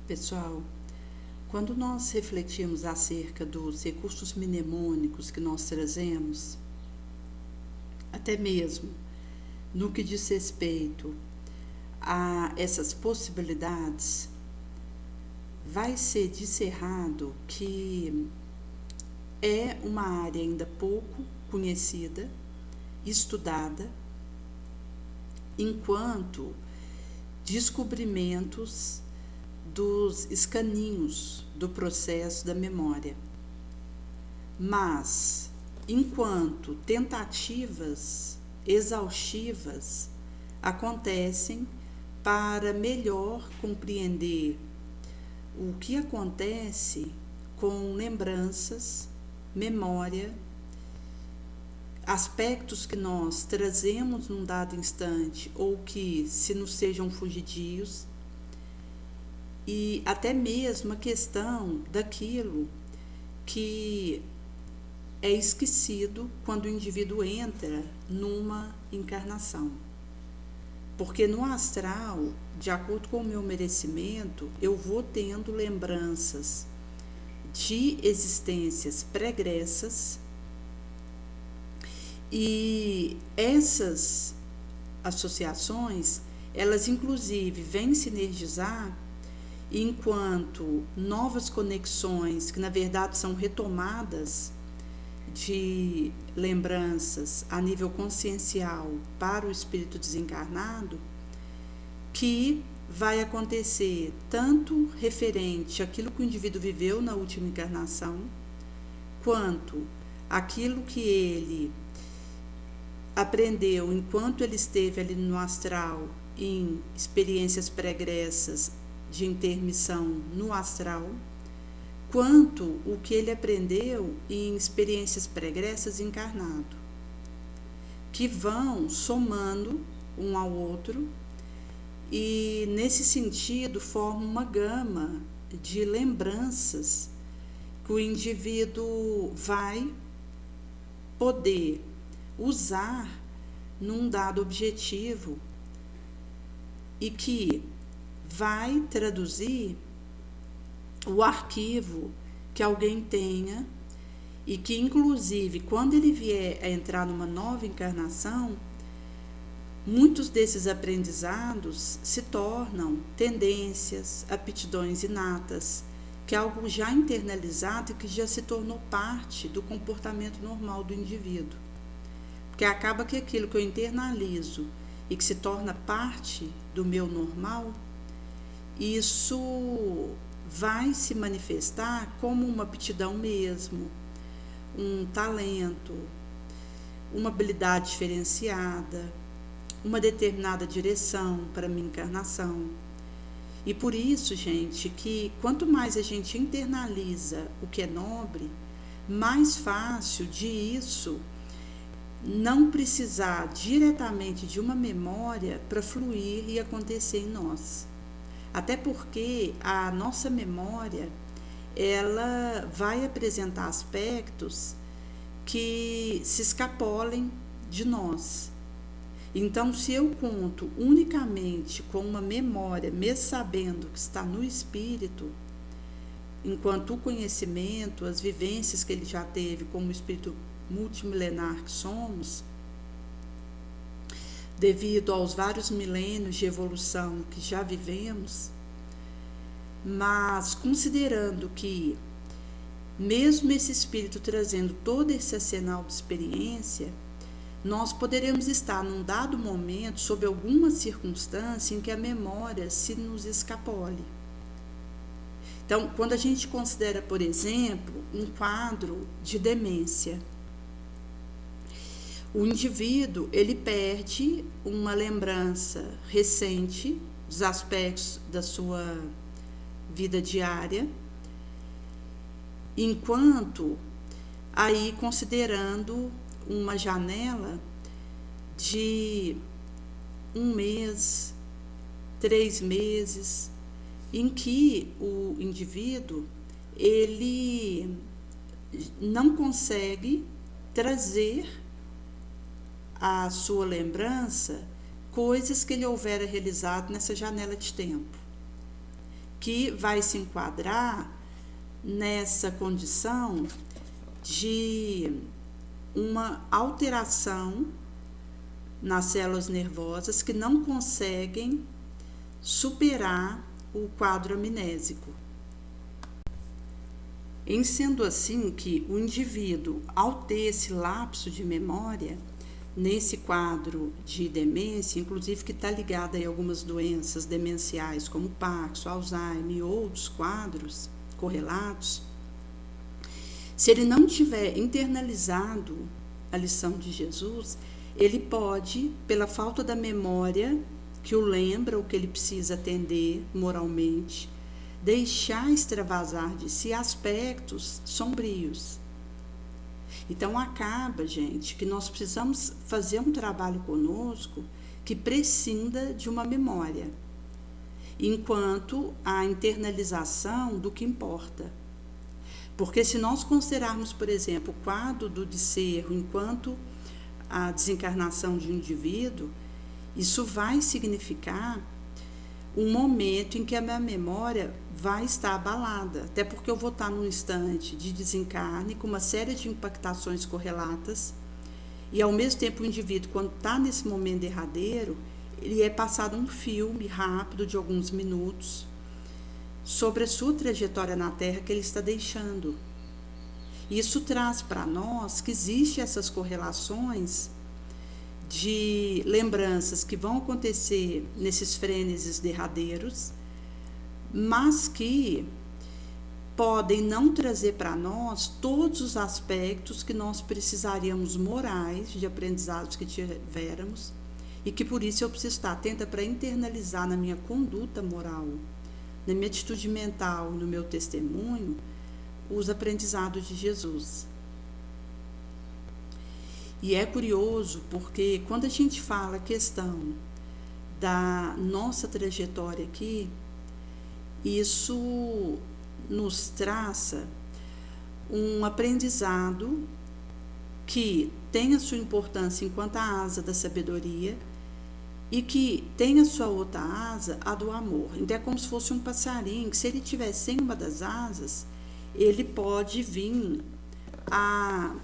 Pessoal, quando nós refletimos acerca dos recursos mnemônicos que nós trazemos, até mesmo no que diz respeito a essas possibilidades, vai ser discerrado que é uma área ainda pouco conhecida, estudada, enquanto descobrimentos dos escaninhos do processo da memória. Mas, enquanto tentativas exaustivas acontecem para melhor compreender o que acontece com lembranças, memória, aspectos que nós trazemos num dado instante ou que se nos sejam fugidios, e até mesmo a questão daquilo que é esquecido quando o indivíduo entra numa encarnação. Porque no astral, de acordo com o meu merecimento, eu vou tendo lembranças de existências pregressas, e essas associações, elas inclusive vêm sinergizar enquanto novas conexões, que na verdade são retomadas de lembranças a nível consciencial para o espírito desencarnado, que vai acontecer tanto referente àquilo que o indivíduo viveu na última encarnação, quanto aquilo que ele aprendeu enquanto ele esteve ali no astral, em experiências pregressas de intermissão no astral, quanto o que ele aprendeu em experiências pregressas encarnado, que vão somando um ao outro e, nesse sentido, formam uma gama de lembranças que o indivíduo vai poder usar num dado objetivo e que vai traduzir o arquivo que alguém tenha e que, inclusive, quando ele vier a entrar numa nova encarnação, muitos desses aprendizados se tornam tendências, aptidões inatas, que é algo já internalizado e que já se tornou parte do comportamento normal do indivíduo. Porque acaba que aquilo que eu internalizo e que se torna parte do meu normal, isso vai se manifestar como uma aptidão mesmo, um talento, uma habilidade diferenciada, uma determinada direção para a minha encarnação. E por isso, gente, que quanto mais a gente internaliza o que é nobre, mais fácil de isso não precisar diretamente de uma memória para fluir e acontecer em nós. Até porque a nossa memória, ela vai apresentar aspectos que se escapolem de nós. Então, se eu conto unicamente com uma memória, mesmo sabendo que está no espírito, enquanto o conhecimento, as vivências que ele já teve como espírito multimilenar que somos, devido aos vários milênios de evolução que já vivemos, mas considerando que, mesmo esse espírito trazendo todo esse arsenal de experiência, nós poderemos estar num dado momento, sob alguma circunstância, em que a memória se nos escapole. Então, quando a gente considera, por exemplo, um quadro de demência, o indivíduo, ele perde uma lembrança recente dos aspectos da sua vida diária, enquanto aí considerando uma janela de 1 mês, 3 meses, em que o indivíduo, ele não consegue trazer à sua lembrança coisas que ele houvera realizado nessa janela de tempo, que vai se enquadrar nessa condição de uma alteração nas células nervosas que não conseguem superar o quadro amnésico. Em sendo assim que o indivíduo, ao ter esse lapso de memória, nesse quadro de demência, inclusive que está ligado a algumas doenças demenciais, como Parkinson, Alzheimer e outros quadros correlatos, se ele não tiver internalizado a lição de Jesus, ele pode, pela falta da memória que o lembra o que ele precisa atender moralmente, deixar extravasar de si aspectos sombrios. Então acaba, gente, que nós precisamos fazer um trabalho conosco que prescinda de uma memória, enquanto a internalização do que importa. Porque se nós considerarmos, por exemplo, o quadro do descerro enquanto a desencarnação de um indivíduo, isso vai significar um momento em que a minha memória vai estar abalada, até porque eu vou estar num instante de desencarne com uma série de impactações correlatas e ao mesmo tempo o indivíduo, quando está nesse momento derradeiro, ele é passado um filme rápido de alguns minutos sobre a sua trajetória na Terra que ele está deixando. Isso traz para nós que existem essas correlações de lembranças que vão acontecer nesses frêneses derradeiros, mas que podem não trazer para nós todos os aspectos que nós precisaríamos morais de aprendizados que tivéssemos e que por isso eu preciso estar atenta para internalizar na minha conduta moral, na minha atitude mental, no meu testemunho, os aprendizados de Jesus. E é curioso porque quando a gente fala a questão da nossa trajetória aqui, isso nos traça um aprendizado que tem a sua importância enquanto a asa da sabedoria e que tem a sua outra asa, a do amor. Então é como se fosse um passarinho, que se ele estiver sem uma das asas, ele pode vir a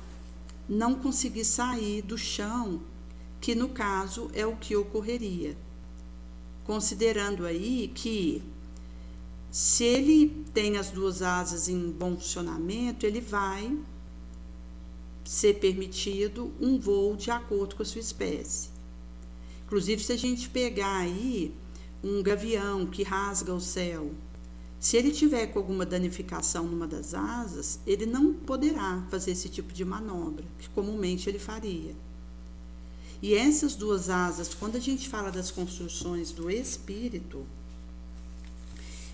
não conseguir sair do chão, que no caso é o que ocorreria. Considerando aí que se ele tem as duas asas em bom funcionamento, ele vai ser permitido um voo de acordo com a sua espécie. Inclusive, se a gente pegar aí um gavião que rasga o céu, se ele tiver com alguma danificação numa das asas, ele não poderá fazer esse tipo de manobra, que comumente ele faria. E essas duas asas, quando a gente fala das construções do espírito,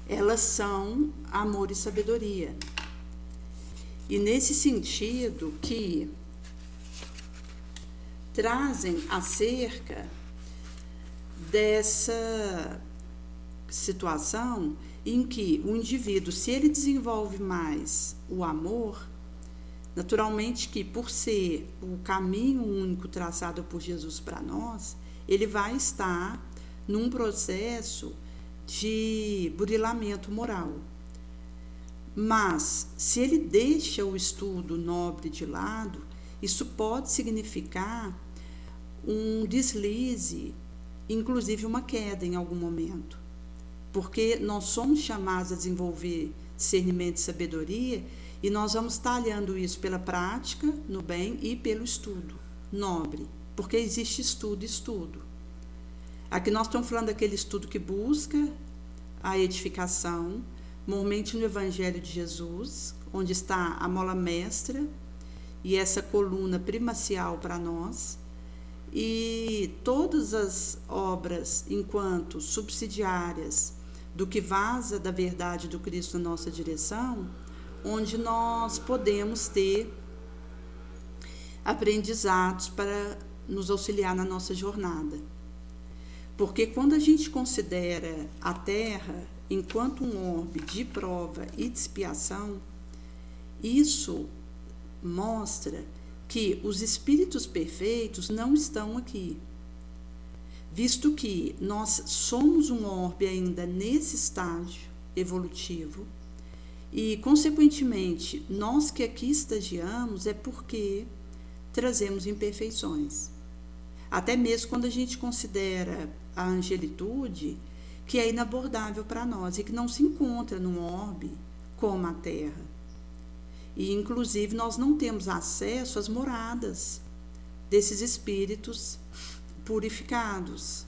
elas são amor e sabedoria. E nesse sentido que trazem acerca dessa situação em que o indivíduo, se ele desenvolve mais o amor, naturalmente que por ser o caminho único traçado por Jesus para nós, ele vai estar num processo de burilamento moral. Mas, se ele deixa o estudo nobre de lado, isso pode significar um deslize, inclusive uma queda em algum momento. Porque nós somos chamados a desenvolver discernimento e sabedoria e nós vamos talhando isso pela prática, no bem, e pelo estudo nobre. Porque existe estudo e estudo. Aqui nós estamos falando daquele estudo que busca a edificação, normalmente no Evangelho de Jesus, onde está a mola mestra e essa coluna primacial para nós, e todas as obras, enquanto subsidiárias do que vaza da verdade do Cristo na nossa direção, onde nós podemos ter aprendizados para nos auxiliar na nossa jornada. Porque quando a gente considera a Terra enquanto um orbe de prova e de expiação, isso mostra que os espíritos perfeitos não estão aqui, visto que nós somos um orbe ainda nesse estágio evolutivo e, consequentemente, nós que aqui estagiamos é porque trazemos imperfeições. Até mesmo quando a gente considera a angelitude, que é inabordável para nós e que não se encontra num orbe como a Terra. E, inclusive, nós não temos acesso às moradas desses espíritos purificados.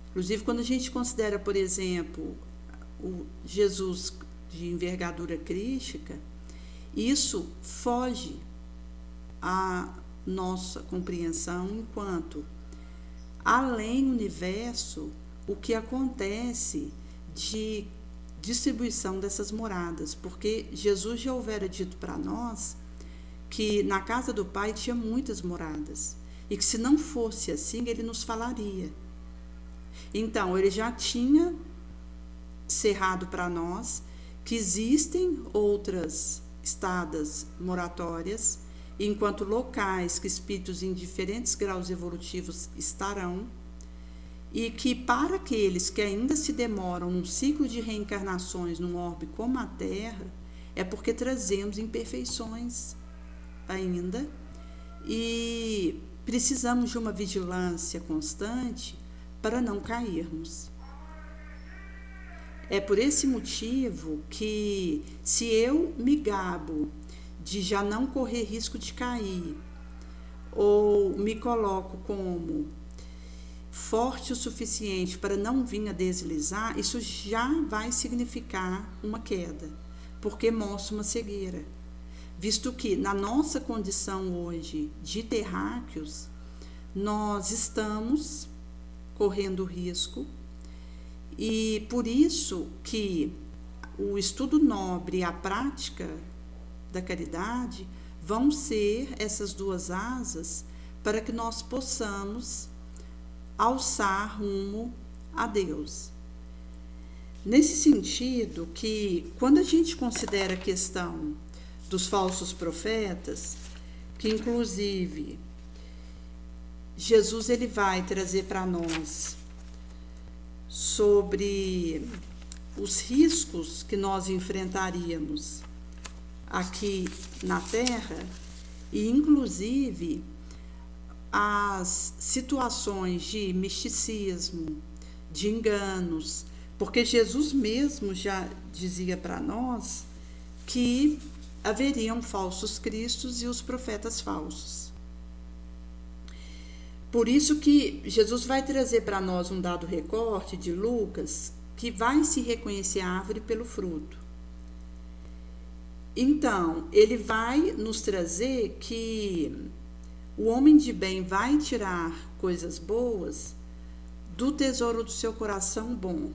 Inclusive, quando a gente considera, por exemplo, o Jesus de envergadura crística, isso foge à nossa compreensão enquanto além universo o que acontece de distribuição dessas moradas, porque Jesus já houvera dito para nós que na casa do Pai tinha muitas moradas e que se não fosse assim ele nos falaria. Então ele já tinha cerrado para nós que existem outras estadas moratórias, enquanto locais que espíritos em diferentes graus evolutivos estarão, e que para aqueles que ainda se demoram num ciclo de reencarnações num orbe como a Terra, é porque trazemos imperfeições ainda e precisamos de uma vigilância constante para não cairmos. É por esse motivo que, se eu me gabo de já não correr risco de cair, ou me coloco como forte o suficiente para não vir a deslizar, isso já vai significar uma queda, porque mostra uma cegueira. Visto que na nossa condição hoje de terráqueos, nós estamos correndo risco, e por isso que o estudo nobre e a prática da caridade vão ser essas duas asas para que nós possamos alçar rumo a Deus. Nesse sentido que, quando a gente considera a questão dos falsos profetas, que inclusive Jesus ele vai trazer para nós sobre os riscos que nós enfrentaríamos aqui na Terra, e inclusive as situações de misticismo, de enganos, porque Jesus mesmo já dizia para nós que haveriam falsos cristos e os profetas falsos. Por isso que Jesus vai trazer para nós um dado recorte de Lucas, que vai se reconhecer a árvore pelo fruto. Então, ele vai nos trazer que o homem de bem vai tirar coisas boas do tesouro do seu coração bom,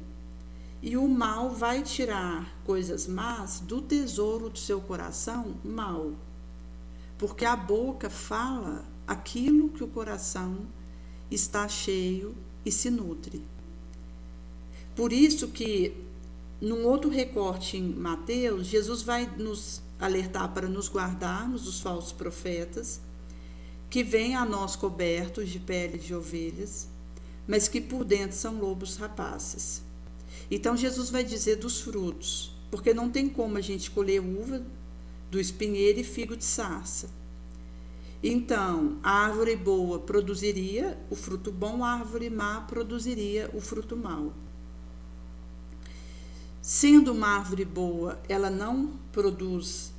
e o mal vai tirar coisas más do tesouro do seu coração mau, porque a boca fala aquilo que o coração está cheio e se nutre. Por isso que, num outro recorte em Mateus, Jesus vai nos alertar para nos guardarmos dos falsos profetas, que vêm a nós cobertos de pele de ovelhas, mas que por dentro são lobos rapaces. Então Jesus vai dizer dos frutos, porque não tem como a gente colher uva do espinheiro e figo de sarça. Então, a árvore boa produziria o fruto bom, a árvore má produziria o fruto mau. Sendo uma árvore boa, ela não produz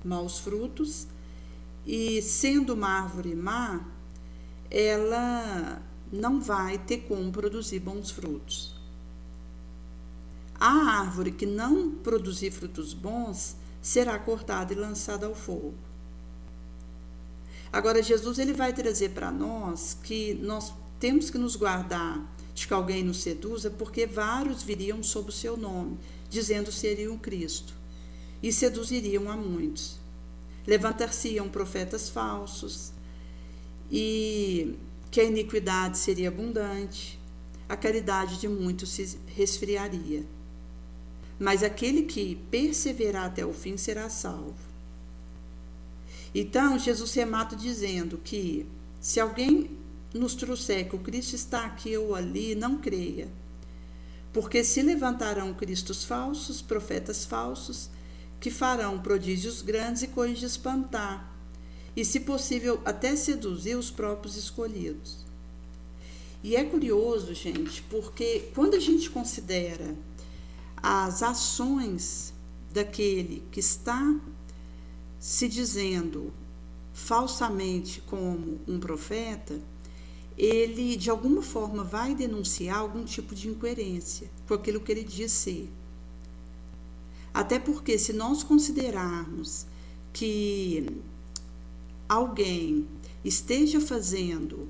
maus frutos, e sendo uma árvore má, ela não vai ter como produzir bons frutos. A árvore que não produzir frutos bons será cortada e lançada ao fogo. Agora, Jesus ele vai trazer para nós que nós temos que nos guardar de que alguém nos seduza, porque vários viriam sob o seu nome, dizendo seriam Cristo, e seduziriam a muitos. Levantar-se-iam profetas falsos, e que a iniquidade seria abundante, a caridade de muitos se resfriaria. Mas aquele que perseverar até o fim será salvo. Então, Jesus remata dizendo que se alguém nos trouxer que o Cristo está aqui ou ali, não creia, Porque se levantarão cristos falsos, profetas falsos, que farão prodígios grandes e coisas de espantar, e, se possível, até seduzir os próprios escolhidos. E é curioso, gente, porque quando a gente considera as ações daquele que está se dizendo falsamente como um profeta, ele de alguma forma vai denunciar algum tipo de incoerência com aquilo que ele diz ser. Até porque, se nós considerarmos que alguém esteja fazendo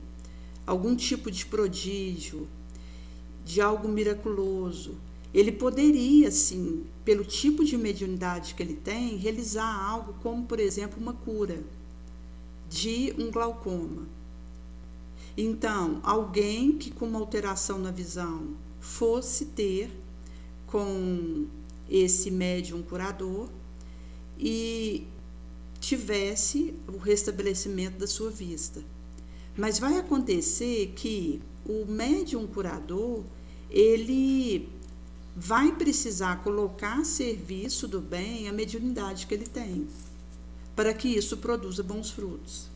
algum tipo de prodígio, de algo miraculoso, ele poderia, sim, pelo tipo de mediunidade que ele tem, realizar algo como, por exemplo, uma cura de um glaucoma. Então, alguém que com uma alteração na visão fosse ter com esse médium curador e tivesse o restabelecimento da sua vista. Mas vai acontecer que o médium curador, ele vai precisar colocar a serviço do bem a mediunidade que ele tem, para que isso produza bons frutos.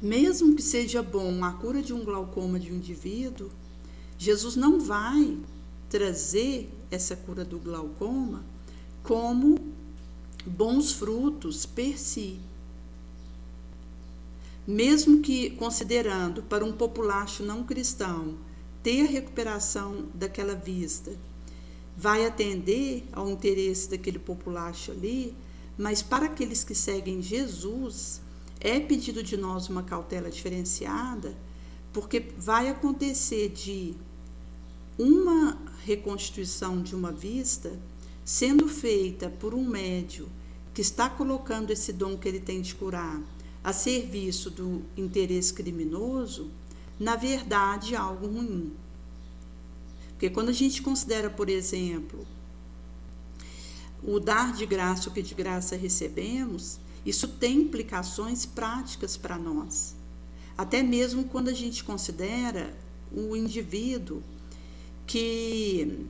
Mesmo que seja bom a cura de um glaucoma de um indivíduo, Jesus não vai trazer essa cura do glaucoma como bons frutos per si. Mesmo que, considerando para um populacho não cristão ter a recuperação daquela vista, vai atender ao interesse daquele populacho ali, mas para aqueles que seguem Jesus, é pedido de nós uma cautela diferenciada, porque vai acontecer de uma reconstituição de uma vista sendo feita por um médium que está colocando esse dom que ele tem de curar a serviço do interesse criminoso, na verdade, algo ruim. Porque quando a gente considera, por exemplo, o dar de graça o que de graça recebemos, isso tem implicações práticas para nós. Até mesmo quando a gente considera o indivíduo que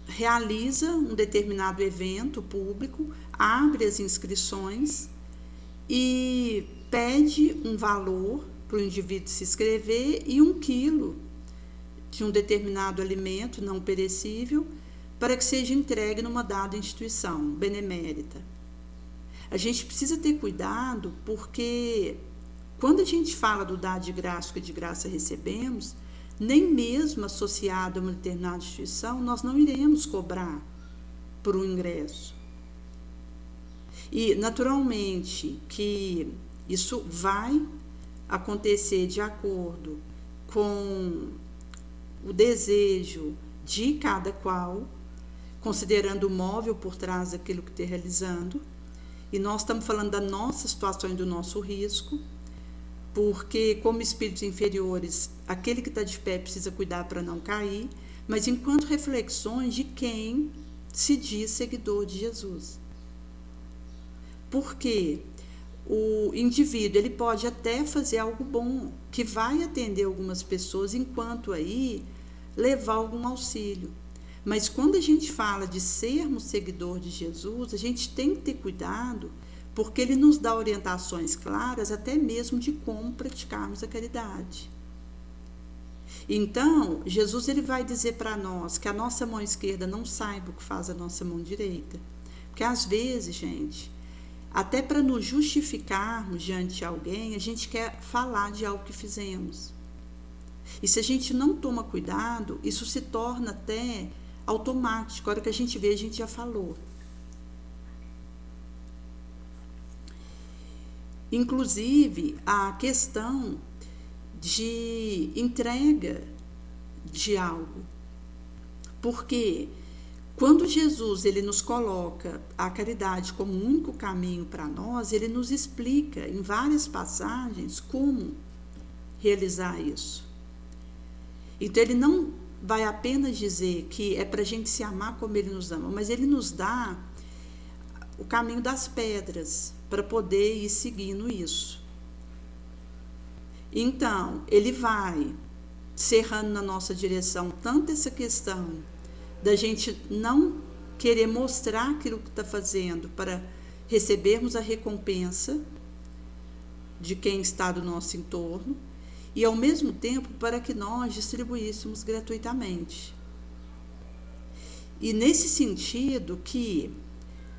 realiza um determinado evento público, abre as inscrições e pede um valor para o indivíduo se inscrever e 1 quilo de um determinado alimento não perecível para que seja entregue numa dada instituição benemérita. A gente precisa ter cuidado, porque quando a gente fala do dar de graça, que de graça recebemos, nem mesmo associado a uma determinada instituição, nós não iremos cobrar por um ingresso. E, naturalmente, que isso vai acontecer de acordo com o desejo de cada qual, considerando o móvel por trás daquilo que está realizando. E nós estamos falando da nossa situação e do nosso risco, porque, como espíritos inferiores, aquele que está de pé precisa cuidar para não cair, mas enquanto reflexões de quem se diz seguidor de Jesus. Porque o indivíduo, ele pode até fazer algo bom, que vai atender algumas pessoas, enquanto aí levar algum auxílio. Mas quando a gente fala de sermos seguidor de Jesus, a gente tem que ter cuidado, porque ele nos dá orientações claras, até mesmo de como praticarmos a caridade. Então, Jesus, ele vai dizer para nós que a nossa mão esquerda não saiba o que faz a nossa mão direita. Porque às vezes, gente, até para nos justificarmos diante de alguém, a gente quer falar de algo que fizemos. E se a gente não toma cuidado, isso se torna até automático. A hora que a gente vê, a gente já falou. Inclusive, a questão de entrega de algo. Porque quando Jesus, ele nos coloca a caridade como o único caminho para nós, ele nos explica em várias passagens como realizar isso. Então, ele não vai apenas dizer que é para a gente se amar como ele nos ama, mas ele nos dá o caminho das pedras para poder ir seguindo isso. Então, ele vai cerrando na nossa direção tanto essa questão da gente não querer mostrar aquilo que está fazendo para recebermos a recompensa de quem está do nosso entorno, e ao mesmo tempo para que nós distribuíssemos gratuitamente. E nesse sentido que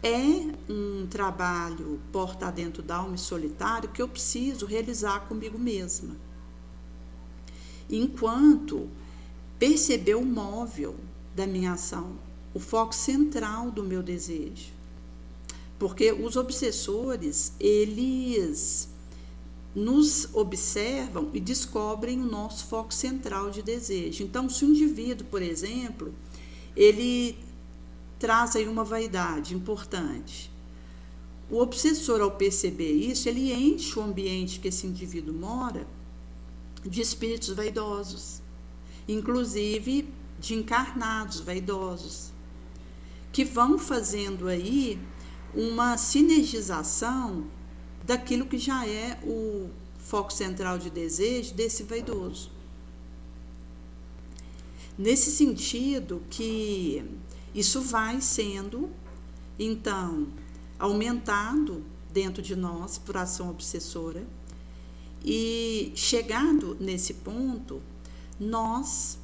é um trabalho porta dentro da alma e solitário que eu preciso realizar comigo mesma, enquanto perceber o móvel da minha ação, o foco central do meu desejo. Porque os obsessores, eles nos observam e descobrem o nosso foco central de desejo. Então, se o indivíduo, por exemplo, ele traz aí uma vaidade importante, o obsessor, ao perceber isso, ele enche o ambiente que esse indivíduo mora de espíritos vaidosos, inclusive de encarnados vaidosos, que vão fazendo aí uma sinergização daquilo que já é o foco central de desejo desse vaidoso. Nesse sentido que isso vai sendo, então, aumentado dentro de nós por ação obsessora, e chegado nesse ponto, nós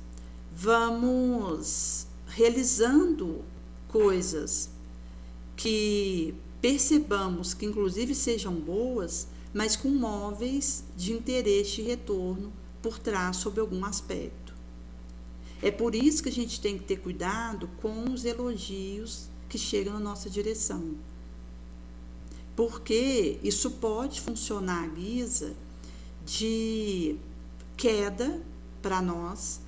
vamos realizando coisas que percebamos que inclusive sejam boas, mas com móveis de interesse e retorno por trás sobre algum aspecto. É por isso que a gente tem que ter cuidado com os elogios que chegam na nossa direção, porque isso pode funcionar à guisa de queda para nós.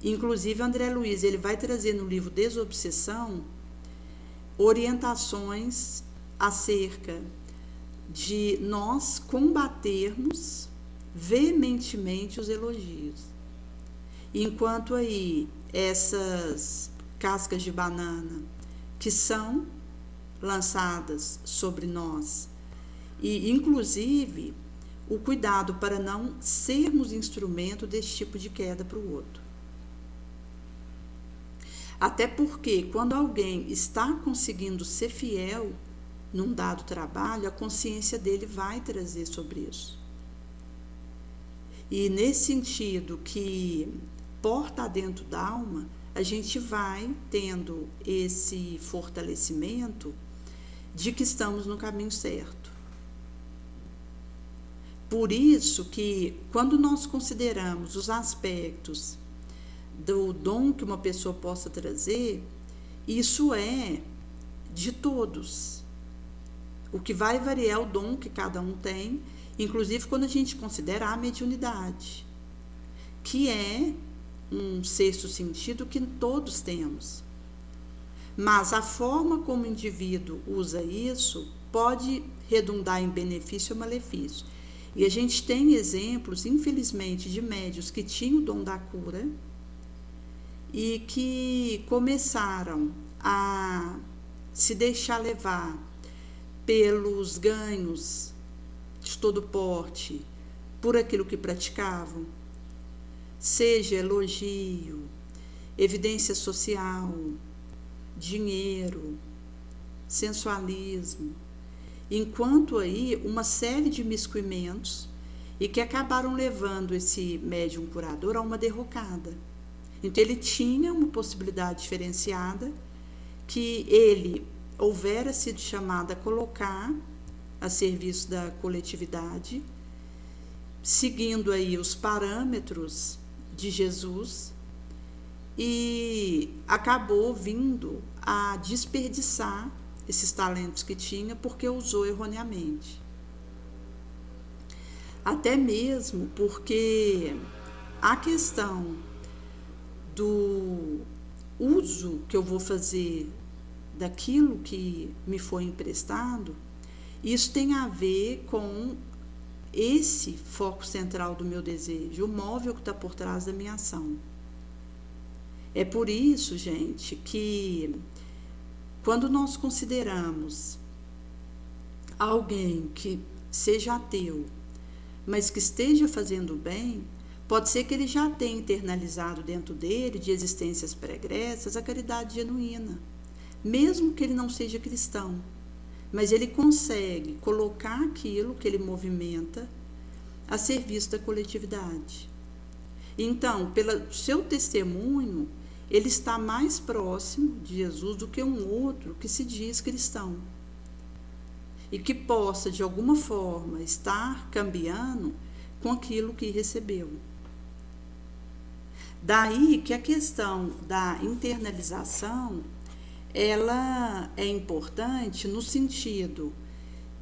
Inclusive, André Luiz, ele vai trazer no livro Desobsessão orientações acerca de nós combatermos veementemente os elogios. Enquanto aí essas cascas de banana que são lançadas sobre nós, e inclusive o cuidado para não sermos instrumento desse tipo de queda para o outro. Até porque, quando alguém está conseguindo ser fiel num dado trabalho, a consciência dele vai trazer sobre isso. E nesse sentido que porta dentro da alma, a gente vai tendo esse fortalecimento de que estamos no caminho certo. Por isso que, quando nós consideramos os aspectos do dom que uma pessoa possa trazer, isso é de todos. O que vai variar é o dom que cada um tem, inclusive quando a gente considera a mediunidade, que é um sexto sentido que todos temos. Mas a forma como o indivíduo usa isso pode redundar em benefício ou malefício. E a gente tem exemplos, infelizmente, de médiuns que tinham o dom da cura e que começaram a se deixar levar pelos ganhos de todo porte, por aquilo que praticavam, seja elogio, evidência social, dinheiro, sensualismo, enquanto aí uma série de miscuimentos e que acabaram levando esse médium curador a uma derrocada. Então ele tinha uma possibilidade diferenciada que ele houvera sido chamado a colocar a serviço da coletividade, seguindo aí os parâmetros de Jesus, e acabou vindo a desperdiçar esses talentos que tinha porque usou erroneamente. Até mesmo porque a questão do uso que eu vou fazer daquilo que me foi emprestado, isso tem a ver com esse foco central do meu desejo, o móvel que está por trás da minha ação. É por isso, gente, que quando nós consideramos alguém que seja ateu, mas que esteja fazendo bem, Pode ser que ele já tenha internalizado dentro dele, de existências pregressas, a caridade genuína, mesmo que ele não seja cristão, mas ele consegue colocar aquilo que ele movimenta a serviço da coletividade. Então, pelo seu testemunho, ele está mais próximo de Jesus do que um outro que se diz cristão e que possa, de alguma forma, estar cambiando com aquilo que recebeu. Daí que a questão da internalização, ela é importante no sentido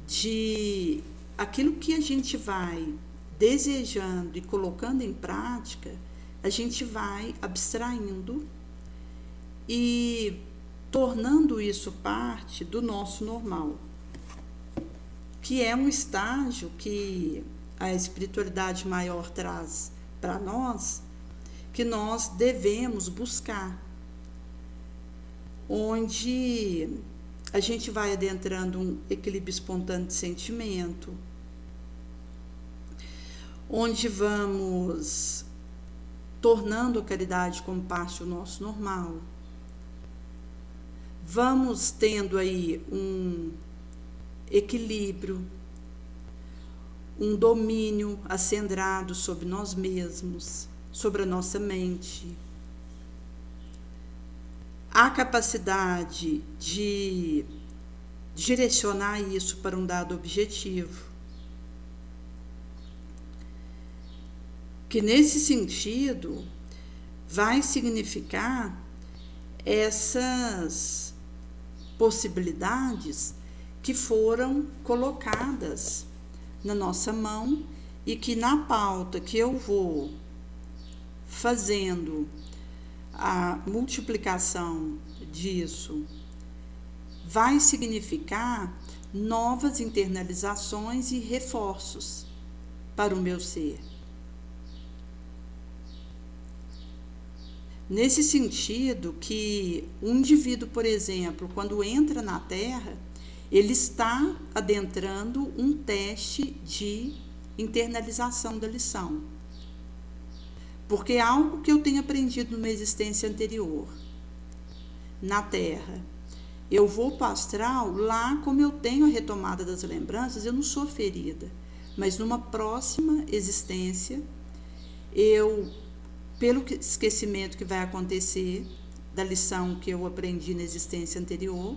de aquilo que a gente vai desejando e colocando em prática, a gente vai abstraindo e tornando isso parte do nosso normal, que é um estágio que a espiritualidade maior traz para nós, que nós devemos buscar, onde a gente vai adentrando um equilíbrio espontâneo de sentimento, onde vamos tornando a caridade como parte do nosso normal, vamos tendo aí um equilíbrio, um domínio acendrado sobre nós mesmos, sobre a nossa mente, a capacidade de direcionar isso para um dado objetivo, que nesse sentido vai significar essas possibilidades que foram colocadas na nossa mão e que na pauta que eu vou fazendo a multiplicação disso vai significar novas internalizações e reforços para o meu ser. Nesse sentido que um indivíduo, por exemplo, quando entra na Terra, ele está adentrando um teste de internalização da lição. Porque é algo que eu tenho aprendido numa existência anterior, na Terra. Eu vou para o astral, lá como eu tenho a retomada das lembranças, eu não sou ferida. Mas numa próxima existência, pelo esquecimento que vai acontecer da lição que eu aprendi na existência anterior,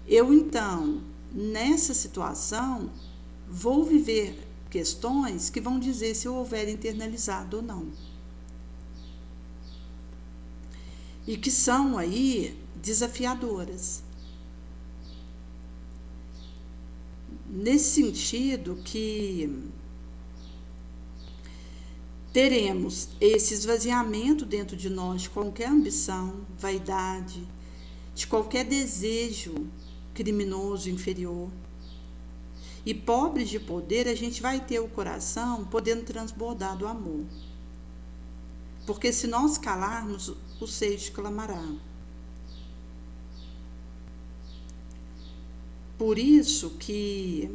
eu então, nessa situação, vou viver questões que vão dizer se eu houver internalizado ou não. E que são aí desafiadoras. Nesse sentido que teremos esse esvaziamento dentro de nós de qualquer ambição, vaidade, de qualquer desejo criminoso inferior. E pobres de poder, a gente vai ter o coração podendo transbordar do amor. Porque se nós calarmos, o seixo clamará. Por isso que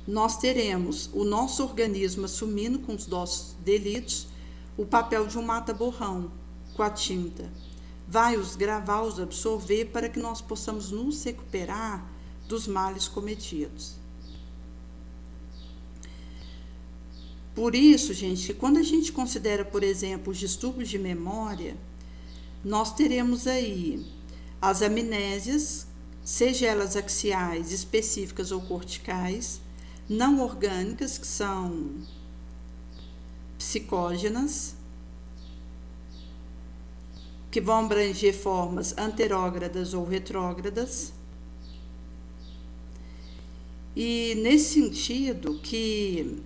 nós teremos o nosso organismo assumindo com os nossos delitos o papel de um mata-borrão com a tinta. Vai os gravar, os absorver para que nós possamos nos recuperar dos males cometidos. Por isso, gente, que quando a gente considera, por exemplo, os distúrbios de memória, nós teremos aí as amnésias, seja elas axiais, específicas ou corticais, não orgânicas, que são psicógenas, que vão abranger formas anterógradas ou retrógradas. E nesse sentido que,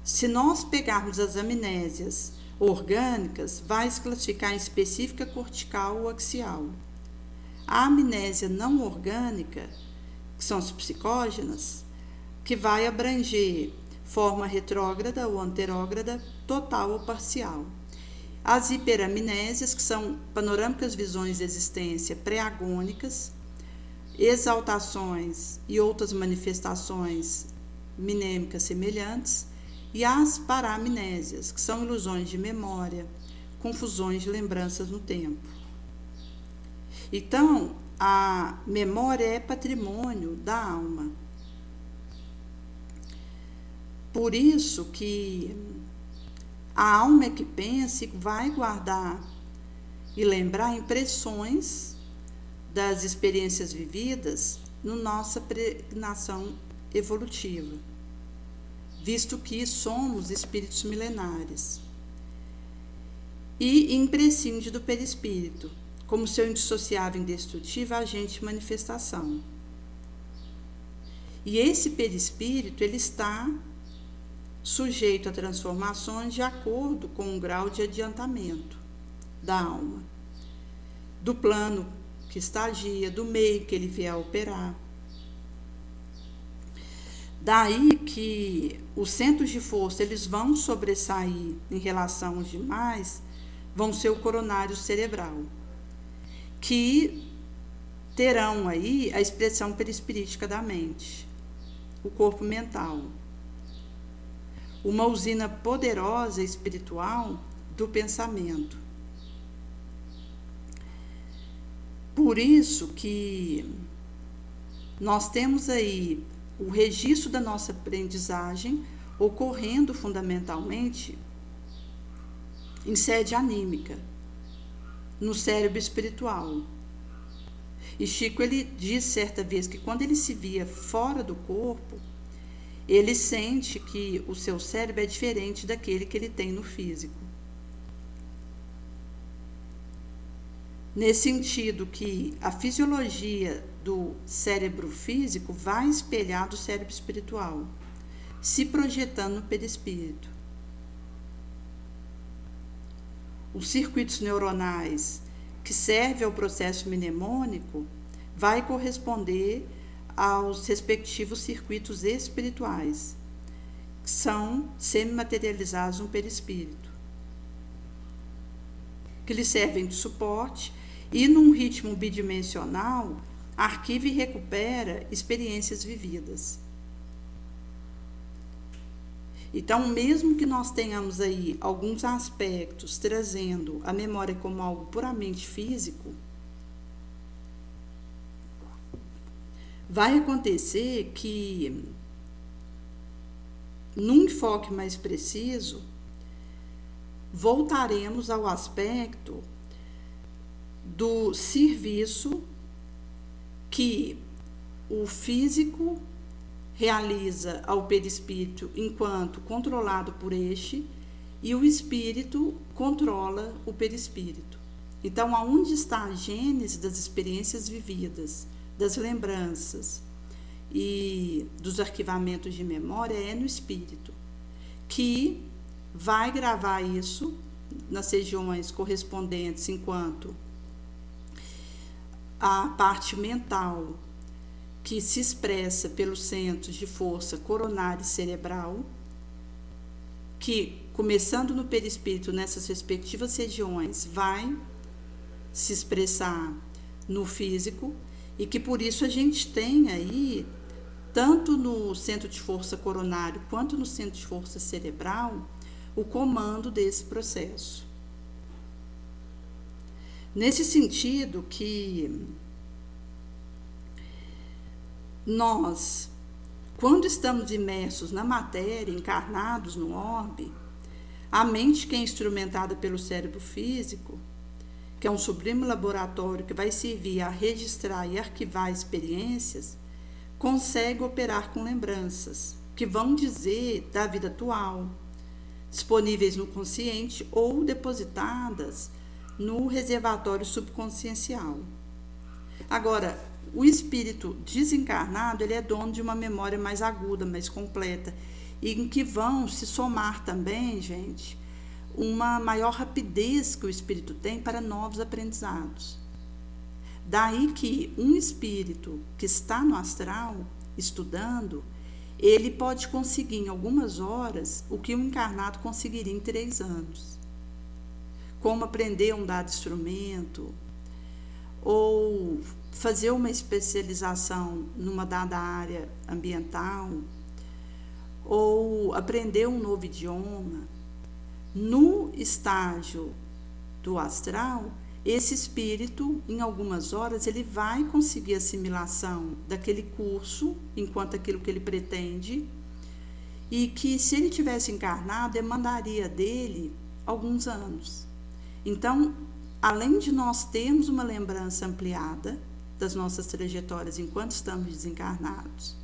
se nós pegarmos as amnésias orgânicas, vai se classificar em específica, cortical ou axial. A amnésia não orgânica, que são as psicógenas, que vai abranger forma retrógrada ou anterógrada, total ou parcial. As hiperamnésias, que são panorâmicas visões de existência pré-agônicas, exaltações e outras manifestações mnêmicas semelhantes, e as paramnésias, que são ilusões de memória, confusões de lembranças no tempo. Então, a memória é patrimônio da alma. Por isso que a alma é que pensa e vai guardar e lembrar impressões das experiências vividas na nossa peregrinação evolutiva, visto que somos espíritos milenares. E imprescinde do perispírito, como seu indissociável e indestrutível agente de manifestação. E esse perispírito, ele está sujeito a transformações de acordo com o grau de adiantamento da alma, do plano que estagia, do meio que ele vier a operar. Daí que os centros de força, eles vão sobressair em relação aos demais, vão ser o coronário cerebral, que terão aí a expressão perispirítica da mente, o corpo mental, uma usina poderosa espiritual do pensamento. Por isso que nós temos aí o registro da nossa aprendizagem ocorrendo fundamentalmente em sede anímica, no cérebro espiritual. E Chico, ele diz certa vez que quando ele se via fora do corpo, ele sente que o seu cérebro é diferente daquele que ele tem no físico. Nesse sentido que a fisiologia do cérebro físico vai espelhar do cérebro espiritual, se projetando no perispírito. Os circuitos neuronais que servem ao processo mnemônico vai corresponder aos respectivos circuitos espirituais, que são semimaterializados no perispírito, que lhe servem de suporte e, num ritmo bidimensional, arquiva e recupera experiências vividas. Então, mesmo que nós tenhamos aí alguns aspectos trazendo a memória como algo puramente físico, vai acontecer que, num enfoque mais preciso, voltaremos ao aspecto do serviço que o físico realiza ao perispírito enquanto controlado por este, e o espírito controla o perispírito. Então, aonde está a gênese das experiências vividas, das lembranças e dos arquivamentos de memória é no espírito, que vai gravar isso nas regiões correspondentes enquanto a parte mental que se expressa pelos centros de força coronário e cerebral, que, começando no perispírito, nessas respectivas regiões, vai se expressar no físico, e que por isso a gente tem aí, tanto no centro de força coronário quanto no centro de força cerebral, o comando desse processo. Nesse sentido que nós, quando estamos imersos na matéria, encarnados no orbe, a mente que é instrumentada pelo cérebro físico, que é um sublime laboratório que vai servir a registrar e arquivar experiências, consegue operar com lembranças que vão dizer da vida atual, disponíveis no consciente ou depositadas no reservatório subconsciencial. Agora, o espírito desencarnado, ele é dono de uma memória mais aguda, mais completa, e em que vão se somar também, gente, uma maior rapidez que o espírito tem para novos aprendizados. Daí que um espírito que está no astral, estudando, ele pode conseguir em algumas horas o que um encarnado conseguiria em 3 anos. Como aprender um dado instrumento, ou fazer uma especialização numa dada área ambiental, ou aprender um novo idioma, no estágio do astral, esse espírito, em algumas horas, ele vai conseguir assimilação daquele curso, enquanto aquilo que ele pretende, e que se ele tivesse encarnado, demandaria dele alguns anos. Então, além de nós termos uma lembrança ampliada das nossas trajetórias enquanto estamos desencarnados,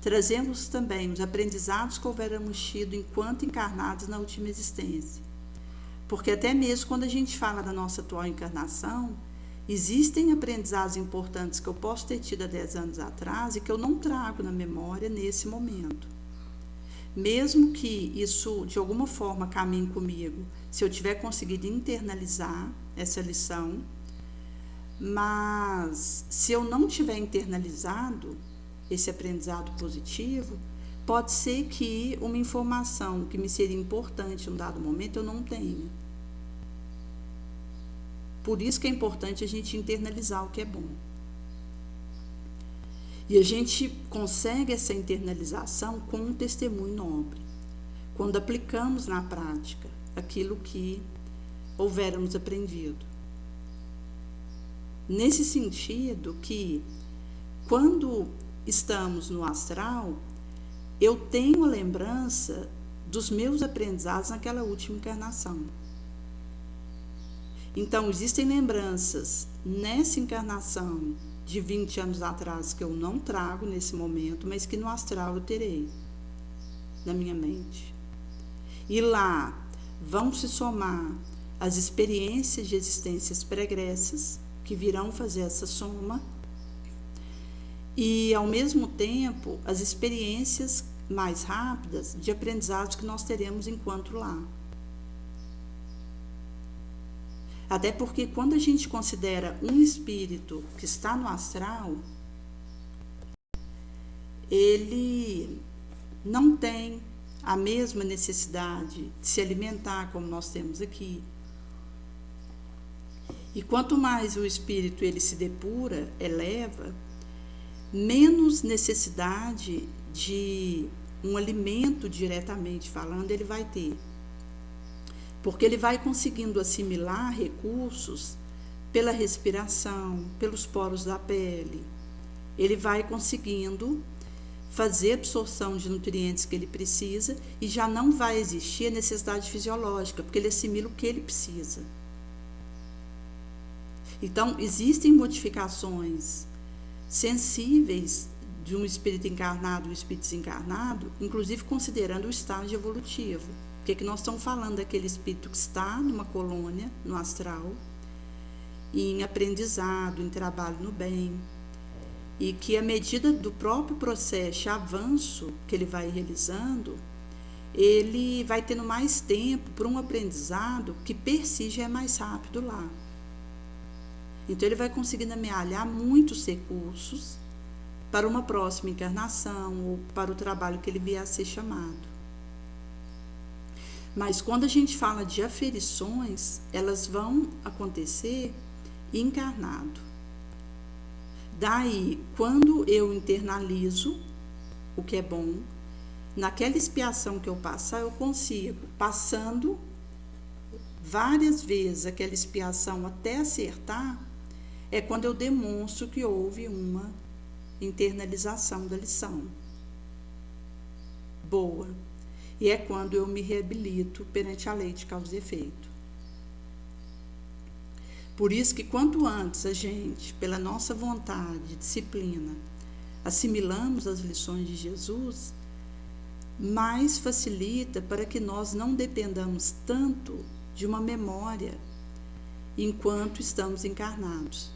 trazemos também os aprendizados que houvermos tido enquanto encarnados na última existência. Porque até mesmo quando a gente fala da nossa atual encarnação, existem aprendizados importantes que eu posso ter tido há 10 anos atrás e que eu não trago na memória nesse momento. Mesmo que isso, de alguma forma, caminhe comigo, se eu tiver conseguido internalizar essa lição, mas se eu não tiver internalizado esse aprendizado positivo, pode ser que uma informação que me seria importante em um dado momento eu não tenha. Por isso que é importante a gente internalizar o que é bom. E a gente consegue essa internalização com um testemunho nobre, quando aplicamos na prática aquilo que houvermos aprendido. Nesse sentido que, quando estamos no astral, eu tenho a lembrança dos meus aprendizados naquela última encarnação. Então, existem lembranças nessa encarnação de 20 anos atrás que eu não trago nesse momento, mas que no astral eu terei na minha mente. E lá vão se somar as experiências de existências pregressas que virão fazer essa soma e, ao mesmo tempo, as experiências mais rápidas de aprendizados que nós teremos enquanto lá. Até porque quando a gente considera um espírito que está no astral, ele não tem a mesma necessidade de se alimentar como nós temos aqui. E quanto mais o espírito ele se depura, eleva, menos necessidade de um alimento diretamente falando ele vai ter. Porque ele vai conseguindo assimilar recursos pela respiração, pelos poros da pele. Ele vai conseguindo fazer absorção de nutrientes que ele precisa e já não vai existir a necessidade fisiológica, porque ele assimila o que ele precisa. Então, existem modificações sensíveis de um espírito encarnado e um espírito desencarnado, inclusive considerando o estágio evolutivo. O que nós estamos falando daquele espírito que está numa colônia, no astral, em aprendizado, em trabalho no bem, e que, à medida do próprio processo de avanço que ele vai realizando, ele vai tendo mais tempo para um aprendizado que per si já é mais rápido lá. Então, ele vai conseguindo amealhar muitos recursos para uma próxima encarnação ou para o trabalho que ele vier a ser chamado. Mas quando a gente fala de aferições, elas vão acontecer encarnado. Daí, quando eu internalizo o que é bom, naquela expiação que eu passar, eu consigo, passando várias vezes aquela expiação até acertar, é quando eu demonstro que houve uma internalização da lição boa. E é quando eu me reabilito perante a lei de causa e efeito. Por isso que quanto antes a gente, pela nossa vontade, disciplina, assimilamos as lições de Jesus, mais facilita para que nós não dependamos tanto de uma memória enquanto estamos encarnados.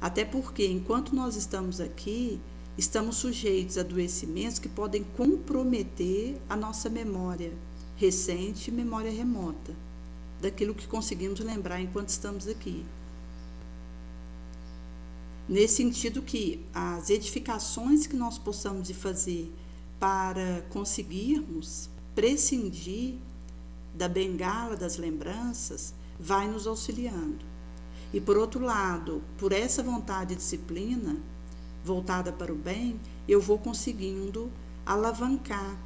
Até porque, enquanto nós estamos aqui, estamos sujeitos a adoecimentos que podem comprometer a nossa memória recente e memória remota, daquilo que conseguimos lembrar enquanto estamos aqui. Nesse sentido que as edificações que nós possamos fazer para conseguirmos prescindir da bengala das lembranças, vai nos auxiliando. E, por outro lado, por essa vontade e disciplina voltada para o bem, eu vou conseguindo alavancar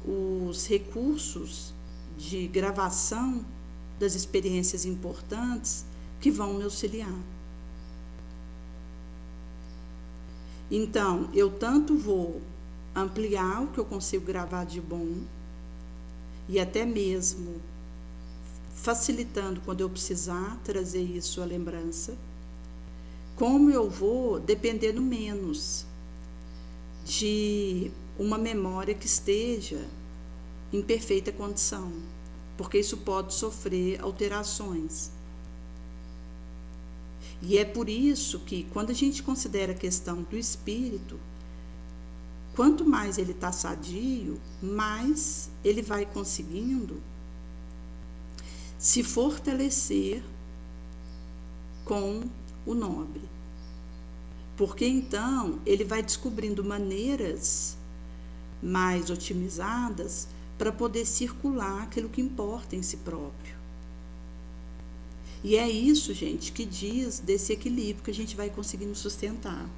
os recursos de gravação das experiências importantes que vão me auxiliar. Então, eu tanto vou ampliar o que eu consigo gravar de bom, e até mesmo facilitando quando eu precisar trazer isso à lembrança, como eu vou dependendo menos de uma memória que esteja em perfeita condição, porque isso pode sofrer alterações. E é por isso que, quando a gente considera a questão do espírito, quanto mais ele está sadio, mais ele vai conseguindo se fortalecer com o nobre. Porque então ele vai descobrindo maneiras mais otimizadas para poder circular aquilo que importa em si próprio. E é isso, gente, que diz desse equilíbrio que a gente vai conseguindo sustentar.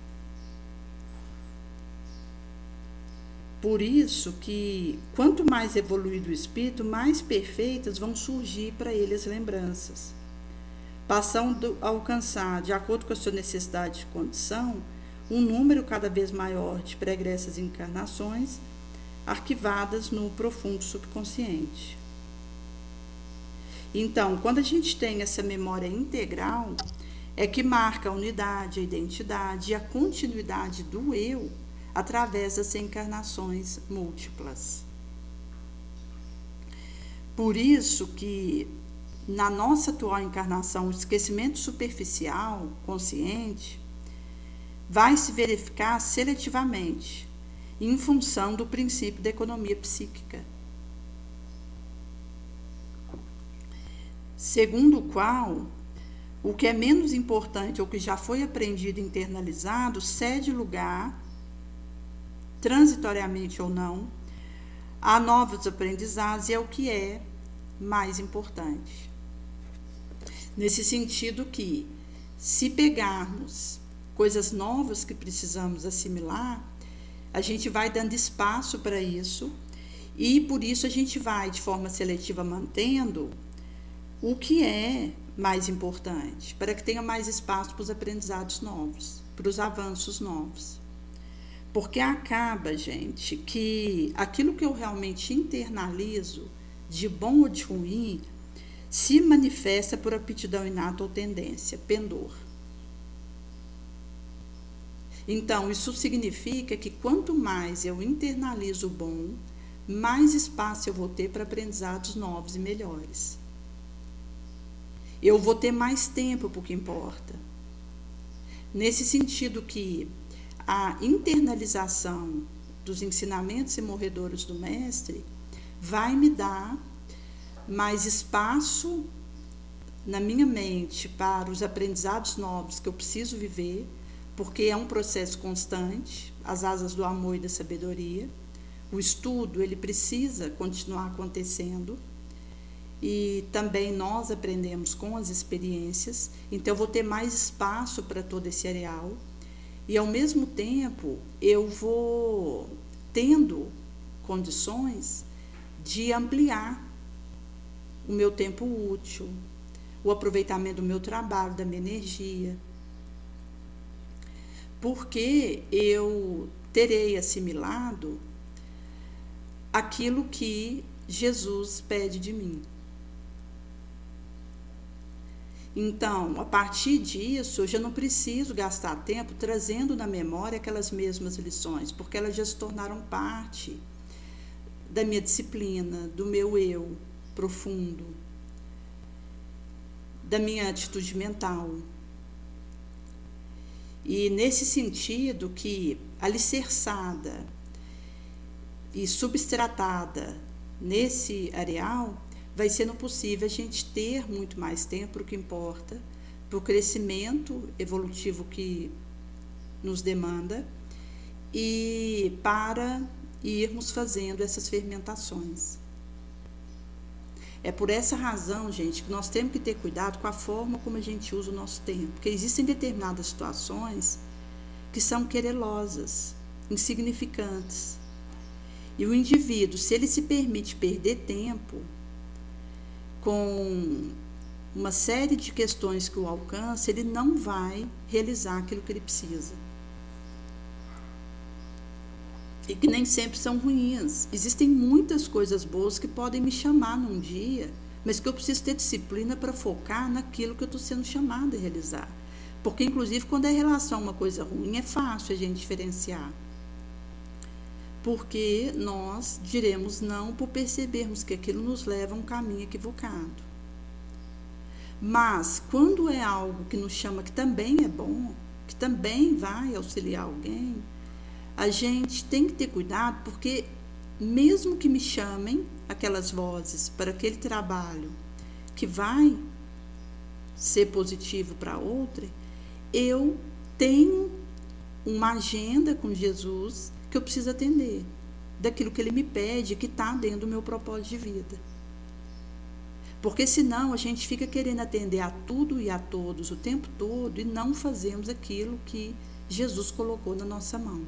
Por isso que, quanto mais evoluído o espírito, mais perfeitas vão surgir para ele as lembranças, passando a alcançar, de acordo com a sua necessidade de condição, um número cada vez maior de pregressas encarnações arquivadas no profundo subconsciente. Então, quando a gente tem essa memória integral, é que marca a unidade, a identidade e a continuidade do eu através das encarnações múltiplas. Por isso que, na nossa atual encarnação, o esquecimento superficial, consciente, vai se verificar seletivamente, em função do princípio da economia psíquica, segundo o qual o que é menos importante ou que já foi aprendido e internalizado cede lugar, transitoriamente ou não, a novos aprendizados, e é o que é mais importante. Nesse sentido que, se pegarmos coisas novas que precisamos assimilar, a gente vai dando espaço para isso, e por isso a gente vai, de forma seletiva, mantendo o que é mais importante, para que tenha mais espaço para os aprendizados novos, para os avanços novos. Porque acaba, gente, que aquilo que eu realmente internalizo, de bom ou de ruim, se manifesta por aptidão inata ou tendência, pendor. Então, isso significa que quanto mais eu internalizo o bom, mais espaço eu vou ter para aprendizados novos e melhores. Eu vou ter mais tempo para o que importa. Nesse sentido que a internalização dos ensinamentos imorredouros do mestre vai me dar mais espaço na minha mente para os aprendizados novos que eu preciso viver, porque é um processo constante, as asas do amor e da sabedoria. O estudo, ele precisa continuar acontecendo, e também nós aprendemos com as experiências, então eu vou ter mais espaço para todo esse areal, e ao mesmo tempo eu vou tendo condições de ampliar o meu tempo útil, o aproveitamento do meu trabalho, da minha energia, porque eu terei assimilado aquilo que Jesus pede de mim. Então, a partir disso, eu já não preciso gastar tempo trazendo na memória aquelas mesmas lições, porque elas já se tornaram parte da minha disciplina, do meu eu profundo, da minha atitude mental. E nesse sentido que, alicerçada e substratada nesse areal, vai sendo possível a gente ter muito mais tempo para o que importa, para o crescimento evolutivo que nos demanda e para irmos fazendo essas fermentações. É por essa razão, gente, que nós temos que ter cuidado com a forma como a gente usa o nosso tempo, porque existem determinadas situações que são querelosas, insignificantes. E o indivíduo, se ele se permite perder tempo com uma série de questões que o alcançam, ele não vai realizar aquilo que ele precisa. E que nem sempre são ruins. Existem muitas coisas boas que podem me chamar num dia, mas que eu preciso ter disciplina para focar naquilo que eu estou sendo chamada a realizar. Porque, inclusive, quando é em relação a uma coisa ruim, é fácil a gente diferenciar. Porque nós diremos não por percebermos que aquilo nos leva a um caminho equivocado. Mas, quando é algo que nos chama que também é bom, que também vai auxiliar alguém, a gente tem que ter cuidado, porque mesmo que me chamem aquelas vozes para aquele trabalho que vai ser positivo para outra, eu tenho uma agenda com Jesus que eu preciso atender, daquilo que ele me pede, que está dentro do meu propósito de vida. Porque senão a gente fica querendo atender a tudo e a todos o tempo todo e não fazemos aquilo que Jesus colocou na nossa mão.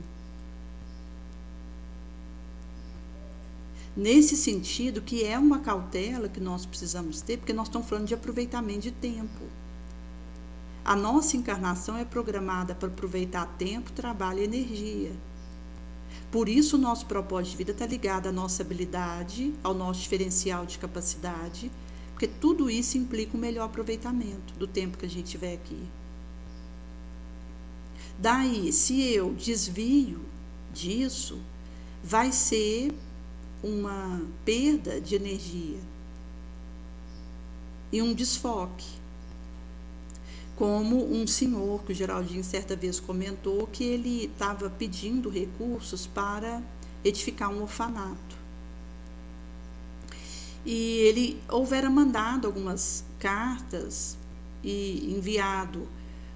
Nesse sentido, que é uma cautela que nós precisamos ter, porque nós estamos falando de aproveitamento de tempo. A nossa encarnação é programada para aproveitar tempo, trabalho e energia. Por isso, o nosso propósito de vida está ligado à nossa habilidade, ao nosso diferencial de capacidade, porque tudo isso implica um melhor aproveitamento do tempo que a gente tiver aqui. Daí, se eu desvio disso, vai ser uma perda de energia e um desfoque. Como um senhor que o Geraldinho certa vez comentou que ele estava pedindo recursos para edificar um orfanato. E ele houvera mandado algumas cartas e enviado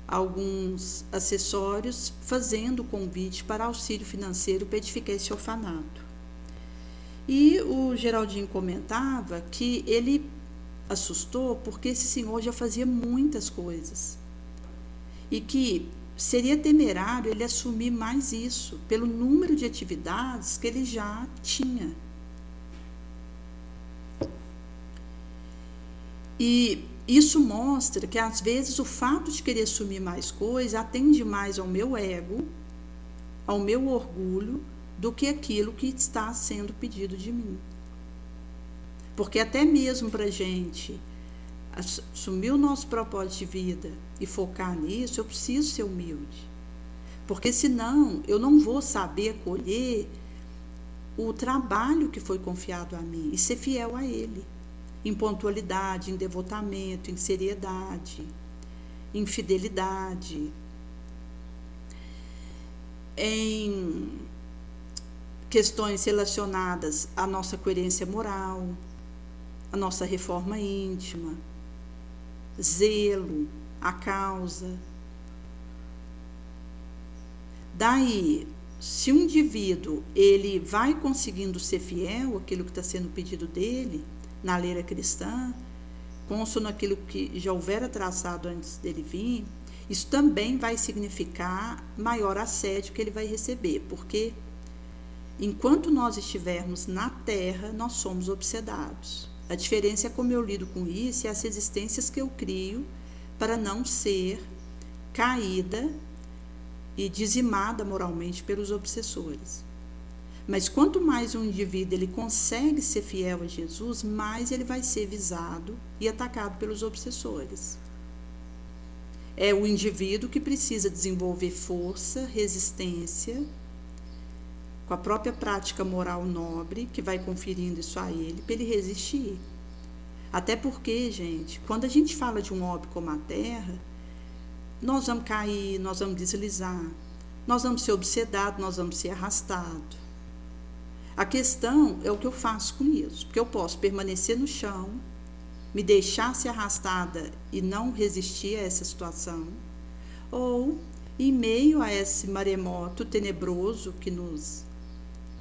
alguns acessórios fazendo convite para auxílio financeiro para edificar esse orfanato. E o Geraldinho comentava que ele assustou porque esse senhor já fazia muitas coisas e que seria temerário ele assumir mais isso pelo número de atividades que ele já tinha. E isso mostra que às vezes o fato de querer assumir mais coisas atende mais ao meu ego, ao meu orgulho, do que aquilo que está sendo pedido de mim. Porque até mesmo para a gente assumir o nosso propósito de vida e focar nisso, eu preciso ser humilde. Porque senão eu não vou saber acolher o trabalho que foi confiado a mim e ser fiel a ele. Em pontualidade, em devotamento, em seriedade, em fidelidade, em questões relacionadas à nossa coerência moral, à nossa reforma íntima, zelo, à causa. Daí, se um indivíduo ele vai conseguindo ser fiel àquilo que está sendo pedido dele, na lei cristã, consoante aquilo que já houvera traçado antes dele vir, isso também vai significar maior assédio que ele vai receber, porque enquanto nós estivermos na Terra, nós somos obsedados. A diferença é como eu lido com isso e as resistências que eu crio para não ser caída e dizimada moralmente pelos obsessores. Mas quanto mais um indivíduo ele consegue ser fiel a Jesus, mais ele vai ser visado e atacado pelos obsessores. É o indivíduo que precisa desenvolver força, resistência, com a própria prática moral nobre, que vai conferindo isso a ele, para ele resistir. Até porque, gente, quando a gente fala de um orbe como a Terra, nós vamos cair, nós vamos deslizar, nós vamos ser obsedados, nós vamos ser arrastados. A questão é o que eu faço com isso, porque eu posso permanecer no chão, me deixar ser arrastada e não resistir a essa situação, ou, em meio a esse maremoto tenebroso que nos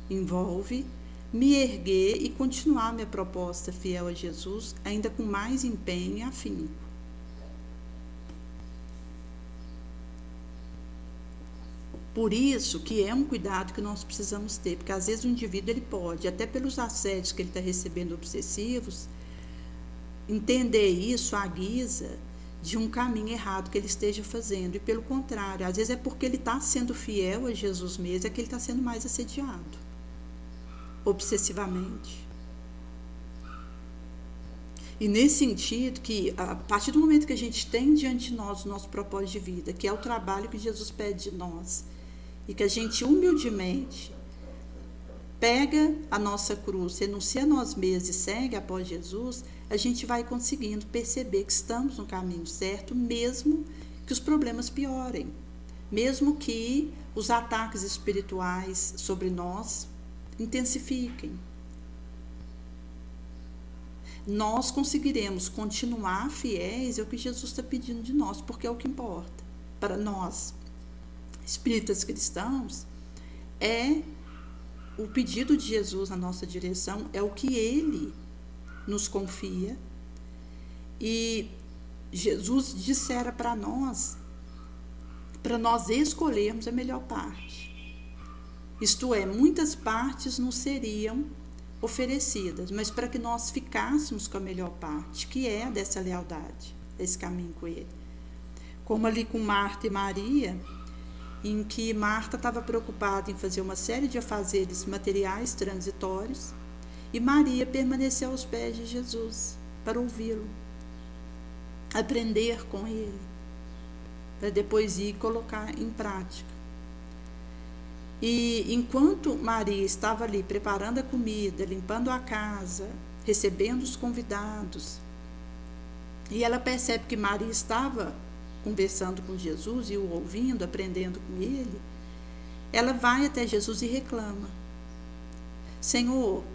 envolve, me erguer e continuar minha proposta fiel a Jesus, ainda com mais empenho e afinco. Por isso que é um cuidado que nós precisamos ter, porque às vezes o indivíduo ele pode, até pelos assédios que ele está recebendo obsessivos, entender isso à guisa de um caminho errado que ele esteja fazendo. E pelo contrário, às vezes é porque ele está sendo fiel a Jesus mesmo, é que ele está sendo mais assediado, obsessivamente. E nesse sentido, que a partir do momento que a gente tem diante de nós o nosso propósito de vida, que é o trabalho que Jesus pede de nós, e que a gente humildemente pega a nossa cruz, renuncia a nós mesmos e segue após Jesus, a gente vai conseguindo perceber que estamos no caminho certo, mesmo que os problemas piorem, mesmo que os ataques espirituais sobre nós intensifiquem. Nós conseguiremos continuar fiéis ao que Jesus está pedindo de nós, porque é o que importa. Para nós, espíritas cristãos, é o pedido de Jesus na nossa direção, é o que Ele nos confia. E Jesus dissera para nós escolhermos a melhor parte. Isto é, muitas partes nos seriam oferecidas, mas para que nós ficássemos com a melhor parte, que é a dessa lealdade, desse caminho com Ele. Como ali com Marta e Maria, em que Marta estava preocupada em fazer uma série de afazeres materiais transitórios, e Maria permaneceu aos pés de Jesus para ouvi-lo, aprender com Ele, para depois ir colocar em prática. E enquanto Maria estava ali preparando a comida, limpando a casa, recebendo os convidados, e ela percebe que Maria estava conversando com Jesus e o ouvindo, aprendendo com ele, ela vai até Jesus e reclama: Senhor,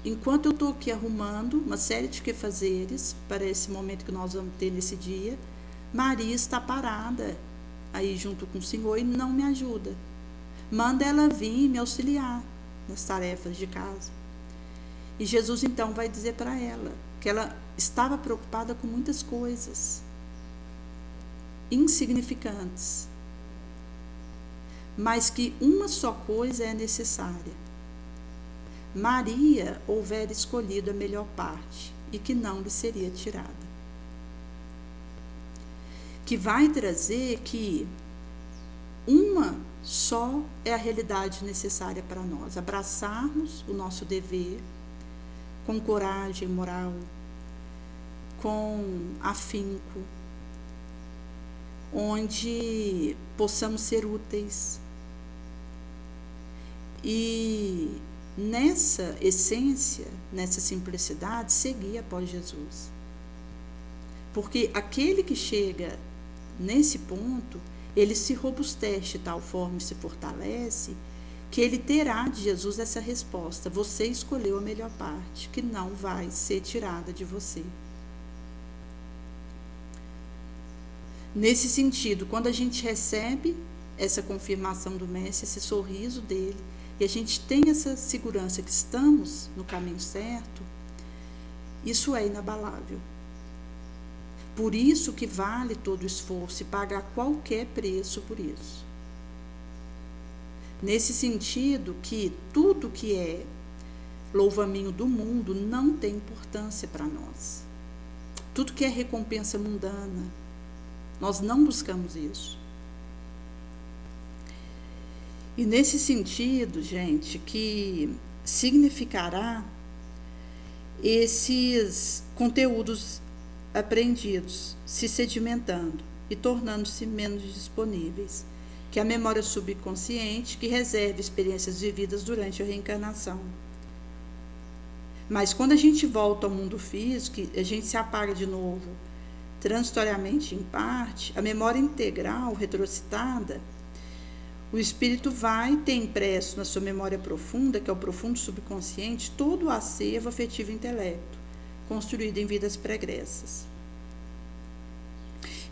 enquanto eu estou aqui arrumando uma série de quefazeres para esse momento que nós vamos ter nesse dia, Maria está parada aí junto com o Senhor e não me ajuda. Manda ela vir me auxiliar nas tarefas de casa. E Jesus então vai dizer para ela que ela estava preocupada com muitas coisas insignificantes, mas que uma só coisa é necessária. Maria houvera escolhido a melhor parte e que não lhe seria tirada. Que vai trazer que uma só é a realidade necessária para nós, abraçarmos o nosso dever com coragem moral, com afinco, onde possamos ser úteis. E nessa essência, nessa simplicidade, seguir após Jesus. Porque aquele que chega nesse ponto, ele se robustece de tal forma e se fortalece, que ele terá de Jesus essa resposta: você escolheu a melhor parte, que não vai ser tirada de você. Nesse sentido, quando a gente recebe essa confirmação do Mestre, esse sorriso dele, e a gente tem essa segurança que estamos no caminho certo, isso é inabalável. Por isso que vale todo o esforço e pagar qualquer preço por isso. Nesse sentido que tudo que é louvaminho do mundo não tem importância para nós. Tudo que é recompensa mundana, nós não buscamos isso. E nesse sentido, gente, que significará esses conteúdos aprendidos se sedimentando e tornando-se menos disponíveis, que é a memória subconsciente que reserva experiências vividas durante a reencarnação. Mas quando a gente volta ao mundo físico, a gente se apaga de novo, transitoriamente em parte, a memória integral retrocitada, o espírito vai ter impresso na sua memória profunda, que é o profundo subconsciente, todo o acervo afetivo e intelecto, construído em vidas pregressas.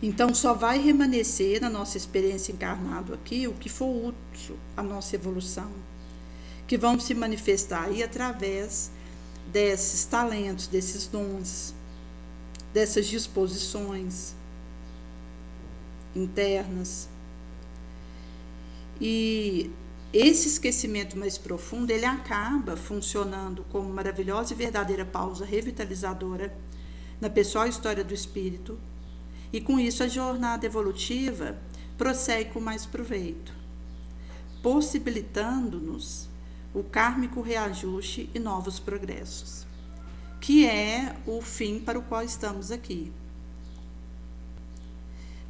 Então, só vai remanescer na nossa experiência encarnado aqui o que for útil à nossa evolução, que vão se manifestar aí através desses talentos, desses dons, dessas disposições internas. E esse esquecimento mais profundo, ele acaba funcionando como maravilhosa e verdadeira pausa revitalizadora na pessoal história do espírito, e com isso a jornada evolutiva prossegue com mais proveito, possibilitando-nos o kármico reajuste e novos progressos, que é o fim para o qual estamos aqui.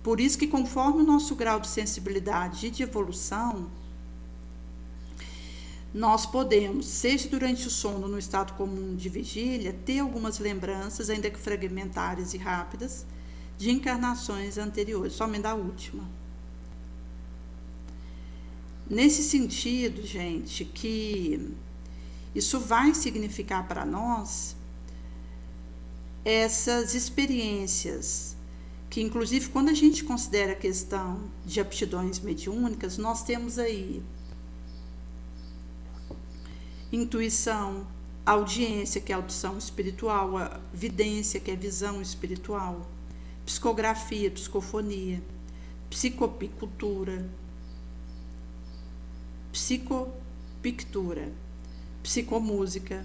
Por isso que, conforme o nosso grau de sensibilidade e de evolução, nós podemos, seja durante o sono no estado comum de vigília, ter algumas lembranças, ainda que fragmentárias e rápidas, de encarnações anteriores, somente da última. Nesse sentido, gente, que isso vai significar para nós essas experiências, que inclusive quando a gente considera a questão de aptidões mediúnicas, nós temos aí intuição, audiência, que é audição espiritual, a vidência, que é visão espiritual, psicografia, psicofonia, psicopictura, psicopictura, psicomúsica,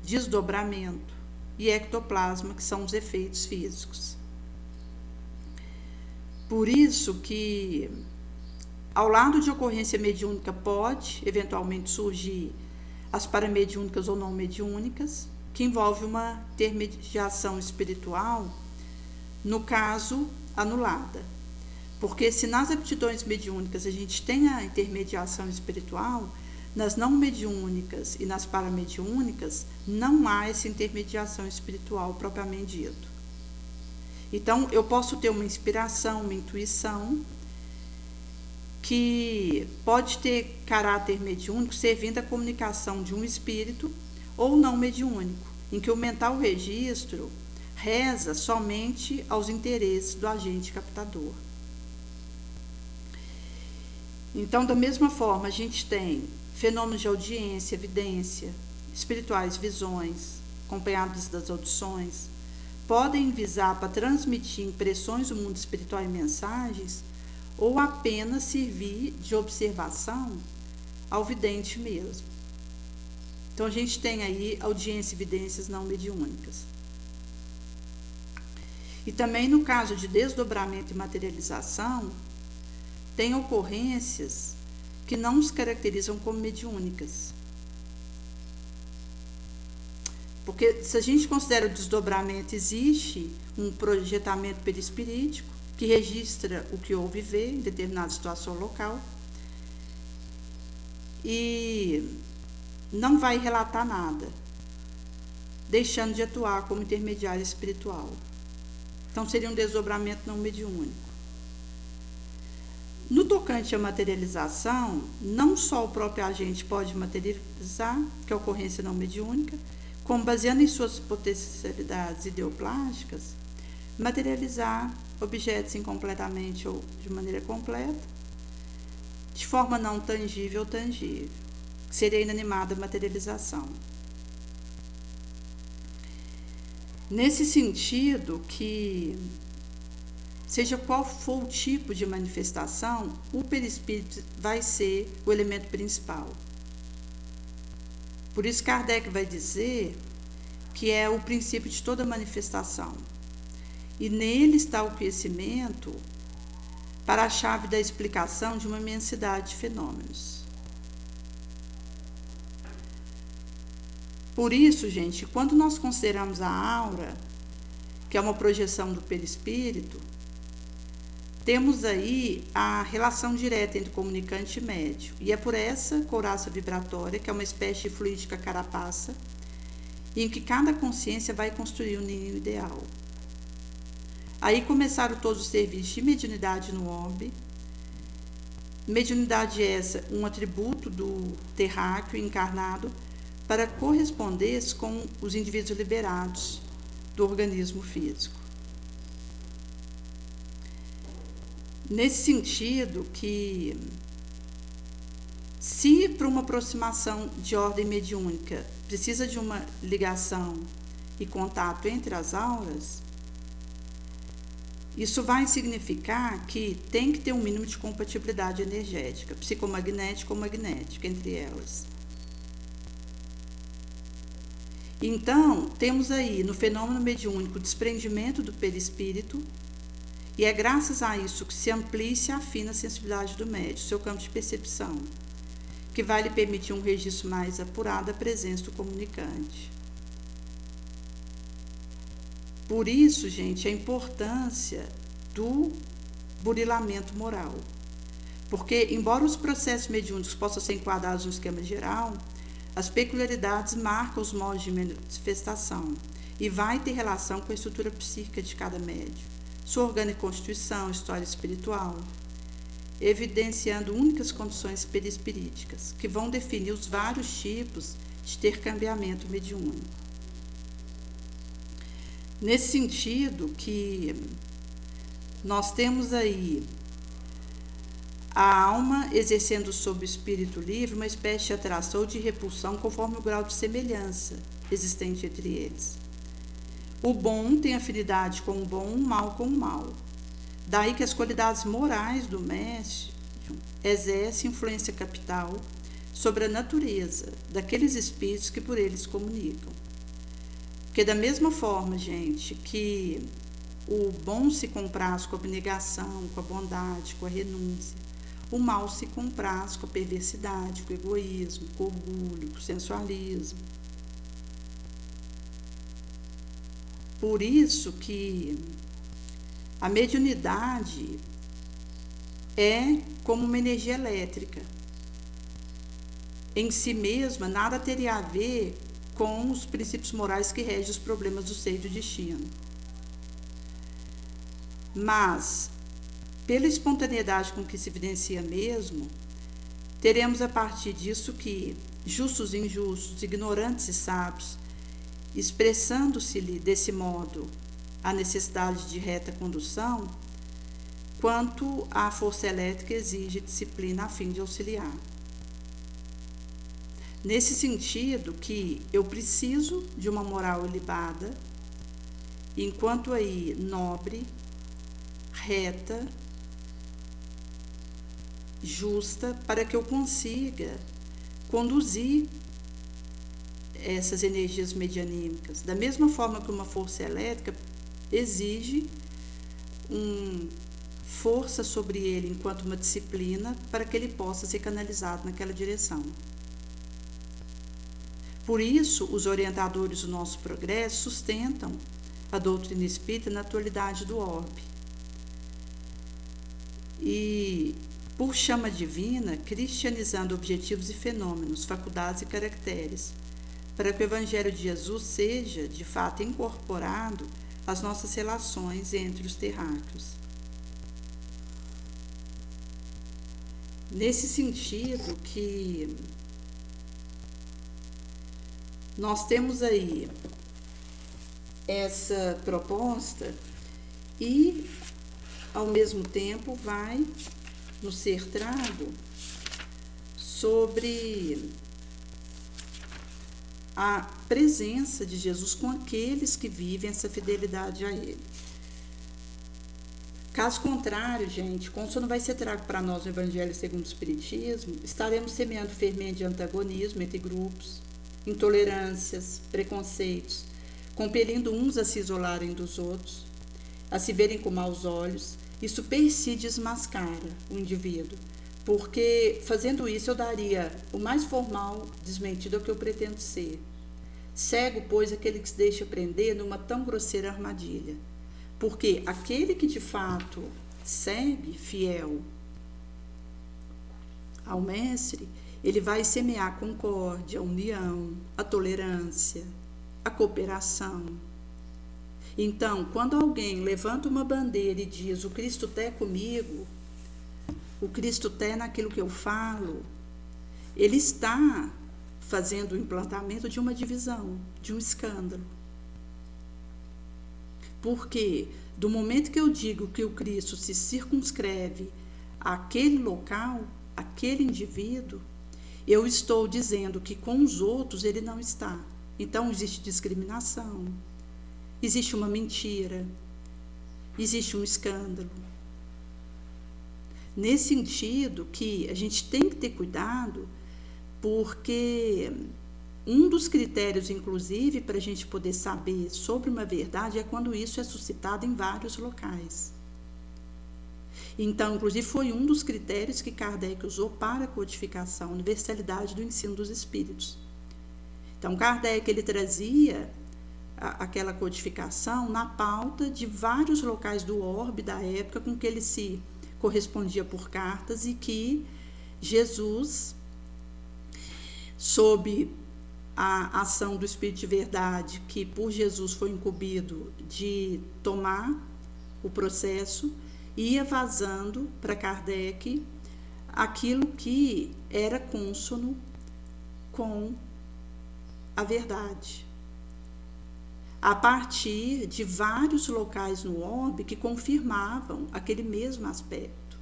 desdobramento e ectoplasma, que são os efeitos físicos. Por isso que, ao lado de ocorrência mediúnica, pode eventualmente surgir as paramediúnicas ou não mediúnicas, que envolve uma intermediação espiritual, no caso, anulada. Porque se nas aptidões mediúnicas a gente tem a intermediação espiritual, nas não mediúnicas e nas paramediúnicas não há essa intermediação espiritual propriamente dito. Então, eu posso ter uma inspiração, uma intuição, que pode ter caráter mediúnico, servindo à comunicação de um espírito, ou não mediúnico, em que o mental registro reza somente aos interesses do agente captador. Então, da mesma forma, a gente tem fenômenos de audiência, evidência, espirituais visões, acompanhados das audições, podem visar para transmitir impressões do mundo espiritual e mensagens, ou apenas servir de observação ao vidente mesmo. Então, a gente tem aí audiência e evidências não mediúnicas. E também no caso de desdobramento e materialização, tem ocorrências que não se caracterizam como mediúnicas. Porque se a gente considera o desdobramento, existe um projetamento perispirítico que registra o que houve ver em determinada situação local e não vai relatar nada, deixando de atuar como intermediário espiritual. Então, seria um desdobramento não mediúnico. No tocante à materialização, não só o próprio agente pode materializar, que é a ocorrência não mediúnica, como, baseando em suas potencialidades ideoplásticas, materializar objetos incompletamente ou de maneira completa, de forma não tangível ou tangível, que seria a inanimada materialização. Nesse sentido, que seja qual for o tipo de manifestação, o perispírito vai ser o elemento principal. Por isso, Kardec vai dizer que é o princípio de toda manifestação. E nele está o conhecimento para a chave da explicação de uma imensidade de fenômenos. Por isso, gente, quando nós consideramos a aura, que é uma projeção do perispírito, temos aí a relação direta entre comunicante e médium. E é por essa couraça vibratória, que é uma espécie de fluídica carapaça, em que cada consciência vai construir um ninho ideal. Aí começaram todos os serviços de mediunidade no orbe. Mediunidade essa, um atributo do terráqueo encarnado, para corresponder com os indivíduos liberados do organismo físico. Nesse sentido, que se para uma aproximação de ordem mediúnica precisa de uma ligação e contato entre as auras, Isso vai significar que tem que ter um mínimo de compatibilidade energética, psicomagnética ou magnética entre elas. Então, temos aí no fenômeno mediúnico o desprendimento do perispírito, e é graças a isso que se amplia e se afina a sensibilidade do médium, seu campo de percepção, que vai lhe permitir um registro mais apurado da presença do comunicante. Por isso, gente, a importância do burilamento moral. Porque, embora os processos mediúnicos possam ser enquadrados no esquema geral, as peculiaridades marcam os modos de manifestação e vai ter relação com a estrutura psíquica de cada médium, sua orgânica constituição, história espiritual, evidenciando únicas condições perispiríticas, que vão definir os vários tipos de intercambiamento mediúnico. Nesse sentido que nós temos aí a alma exercendo sobre o espírito livre uma espécie de atração ou de repulsão conforme o grau de semelhança existente entre eles. O bom tem afinidade com o bom, o mal com o mal. Daí que as qualidades morais do mestre exercem influência capital sobre a natureza daqueles espíritos que por eles comunicam. Porque da mesma forma, gente, que o bom se compraz com a abnegação, com a bondade, com a renúncia, o mal se compraz com a perversidade, com o egoísmo, com o orgulho, com o sensualismo. Por isso que a mediunidade é como uma energia elétrica. Em si mesma, nada teria a ver com os princípios morais que regem os problemas do seio e do destino. Mas, pela espontaneidade com que se evidencia mesmo, teremos a partir disso que justos e injustos, ignorantes e sábios, expressando-se-lhe desse modo a necessidade de reta condução, quanto a força elétrica exige disciplina a fim de auxiliar. Nesse sentido que eu preciso de uma moral ilibada, enquanto aí nobre, reta, justa, para que eu consiga conduzir essas energias medianímicas. Da mesma forma que uma força elétrica exige força sobre ele enquanto uma disciplina para que ele possa ser canalizado naquela direção. Por isso, os orientadores do nosso progresso sustentam a doutrina espírita na atualidade do orbe. E, por chama divina, cristianizando objetivos e fenômenos, faculdades e caracteres, para que o Evangelho de Jesus seja, de fato, incorporado às nossas relações entre os terráqueos. Nesse sentido que nós temos aí essa proposta e, ao mesmo tempo, vai nos ser trago sobre a presença de Jesus com aqueles que vivem essa fidelidade a Ele. Caso contrário, gente, como isso não vai ser trago para nós no Evangelho segundo o Espiritismo, estaremos semeando fermento de antagonismo entre grupos, intolerâncias, preconceitos, compelindo uns a se isolarem dos outros, a se verem com maus olhos. Isso per si desmascara o indivíduo, porque fazendo isso eu daria o mais formal desmentido ao que eu pretendo ser. Cego, pois, aquele que se deixa prender numa tão grosseira armadilha, porque aquele que de fato segue fiel ao mestre, ele vai semear a concórdia, a união, a tolerância, a cooperação. Então, quando alguém levanta uma bandeira e diz: o Cristo té comigo, o Cristo té naquilo que eu falo, ele está fazendo o implantamento de uma divisão, de um escândalo. Porque do momento que eu digo que o Cristo se circunscreve àquele local, àquele indivíduo, eu estou dizendo que com os outros ele não está. Então existe discriminação, existe uma mentira, existe um escândalo. Nesse sentido que a gente tem que ter cuidado, porque um dos critérios, inclusive, para a gente poder saber sobre uma verdade é quando isso é suscitado em vários locais. Então, inclusive, foi um dos critérios que Kardec usou para a codificação, a universalidade do ensino dos espíritos. Então, Kardec ele trazia aquela codificação na pauta de vários locais do orbe da época com que ele se correspondia por cartas e que Jesus, sob a ação do Espírito de Verdade, que por Jesus foi incumbido de tomar o processo, ia vazando para Kardec aquilo que era cônsono com a verdade, a partir de vários locais no orbe que confirmavam aquele mesmo aspecto.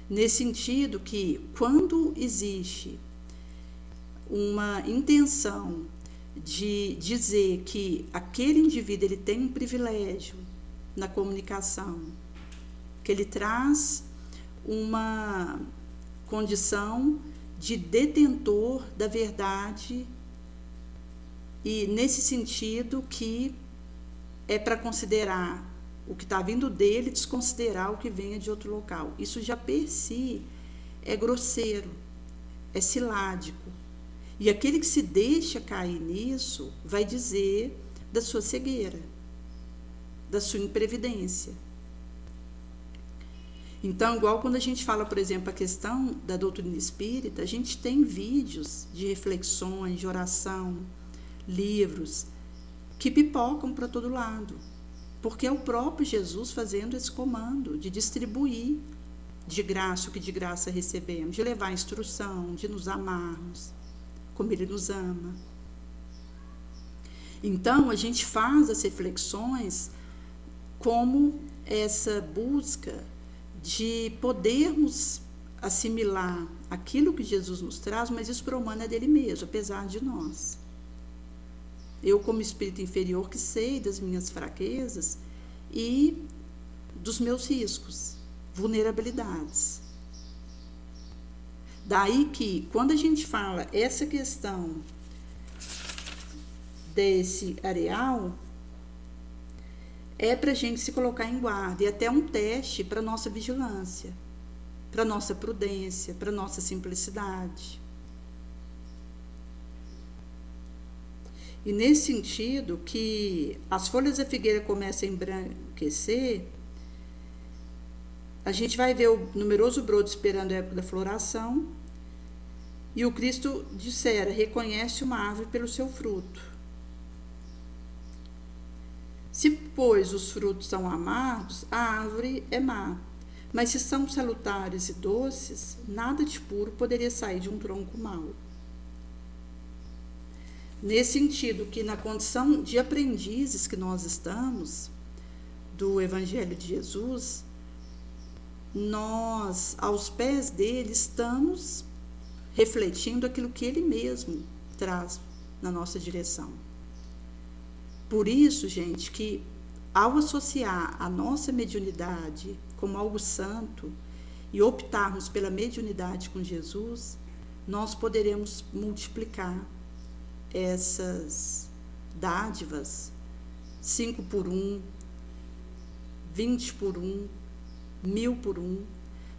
Nesse sentido que, quando existe uma intenção de dizer que aquele indivíduo ele tem um privilégio na comunicação, que ele traz uma condição de detentor da verdade, e nesse sentido que é para considerar o que está vindo dele, desconsiderar o que venha de outro local. Isso já per si é grosseiro, é ciládico. E aquele que se deixa cair nisso vai dizer da sua cegueira, da sua imprevidência. Então, igual quando a gente fala, por exemplo, a questão da doutrina espírita, a gente tem vídeos de reflexões, de oração, livros que pipocam para todo lado, porque é o próprio Jesus fazendo esse comando de distribuir de graça o que de graça recebemos, de levar a instrução, de nos amarmos como Ele nos ama. Então, a gente faz as reflexões como essa busca de podermos assimilar aquilo que Jesus nos traz, mas isso para o humano é dele mesmo, apesar de nós. Eu, como espírito inferior, que sei das minhas fraquezas e dos meus riscos, vulnerabilidades. Daí que, quando a gente fala essa questão desse areal, é para a gente se colocar em guarda, e até um teste para a nossa vigilância, para a nossa prudência, para a nossa simplicidade. E nesse sentido que as folhas da figueira começam a embranquecer, a gente vai ver o numeroso broto esperando a época da floração, e o Cristo dissera, reconhece uma árvore pelo seu fruto. Se, pois, os frutos são amargos, a árvore é má, mas se são salutares e doces, nada de puro poderia sair de um tronco mau. Nesse sentido que na condição de aprendizes que nós estamos do Evangelho de Jesus, nós, aos pés dele, estamos refletindo aquilo que ele mesmo traz na nossa direção. Por isso, gente, que ao associar a nossa mediunidade como algo santo e optarmos pela mediunidade com Jesus, nós poderemos multiplicar essas dádivas 5 por 1, 20 por 1, 1000 por 1,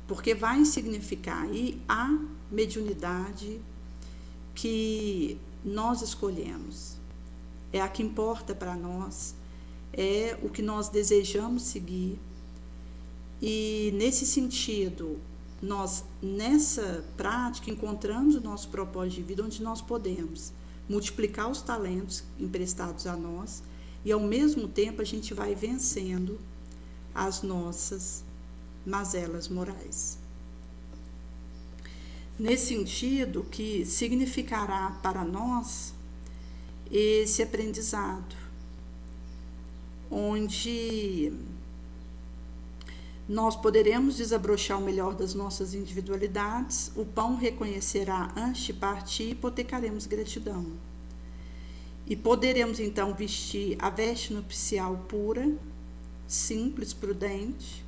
porque vai significar aí a mediunidade que nós escolhemos. É a que importa para nós, é o que nós desejamos seguir. E nesse sentido, nós nessa prática encontramos o nosso propósito de vida, onde nós podemos multiplicar os talentos emprestados a nós e, ao mesmo tempo, a gente vai vencendo as nossas mazelas morais. Nesse sentido, que significará para nós esse aprendizado, onde nós poderemos desabrochar o melhor das nossas individualidades, o pão reconhecerá antes de partir e hipotecaremos gratidão. e poderemos então vestir a veste nupcial pura, simples, prudente,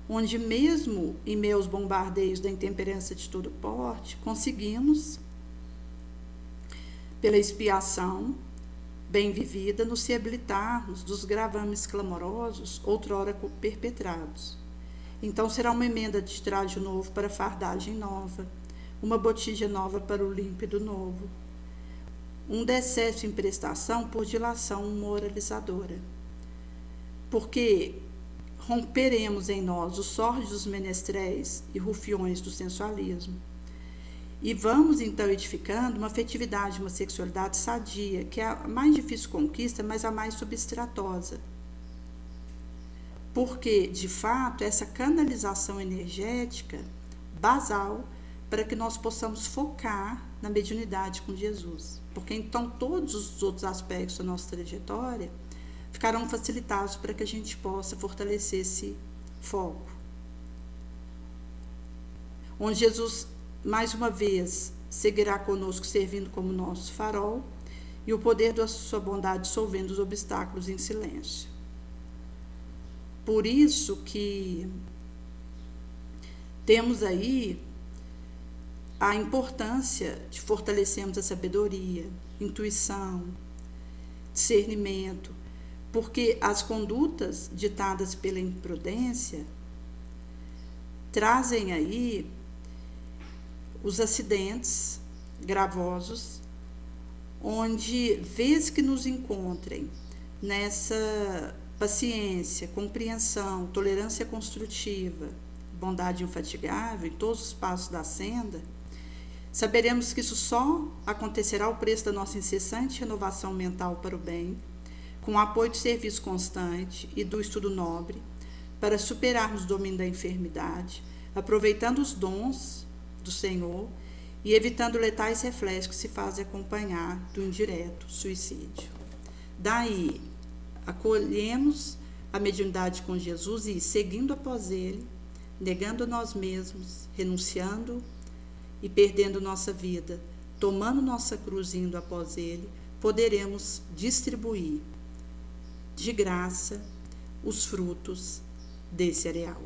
onde mesmo em meio aos bombardeios da intemperança de todo porte, conseguimos, pela expiação bem vivida, nos reabilitarmos dos gravames clamorosos outrora perpetrados. Então será uma emenda de traje novo para fardagem nova, uma botija nova para o límpido novo, um decesso em prestação por dilação moralizadora. Porque romperemos em nós os sórdidos menestréis e rufiões do sensualismo. E vamos então edificando uma afetividade, uma sexualidade sadia, que é a mais difícil conquista, mas a mais substratosa. Porque, de fato, essa canalização energética basal para que nós possamos focar na mediunidade com Jesus. Porque então todos os outros aspectos da nossa trajetória ficarão facilitados para que a gente possa fortalecer esse foco. Onde Jesus, mais uma vez, seguirá conosco servindo como nosso farol e o poder da sua bondade dissolvendo os obstáculos em silêncio. Por isso que temos aí a importância de fortalecermos a sabedoria, intuição, discernimento, porque as condutas ditadas pela imprudência trazem aí os acidentes gravosos, onde, vez que nos encontrem nessa paciência, compreensão, tolerância construtiva, bondade infatigável, em todos os passos da senda, saberemos que isso só acontecerá ao preço da nossa incessante renovação mental para o bem, com o apoio do serviço constante e do estudo nobre, para superarmos o domínio da enfermidade, aproveitando os dons do Senhor e evitando letais reflexos que se fazem acompanhar do indireto suicídio. Daí, acolhemos a mediunidade com Jesus e, seguindo após ele, negando a nós mesmos, renunciando e perdendo nossa vida, tomando nossa cruz e indo após ele, poderemos distribuir de graça os frutos desse areal.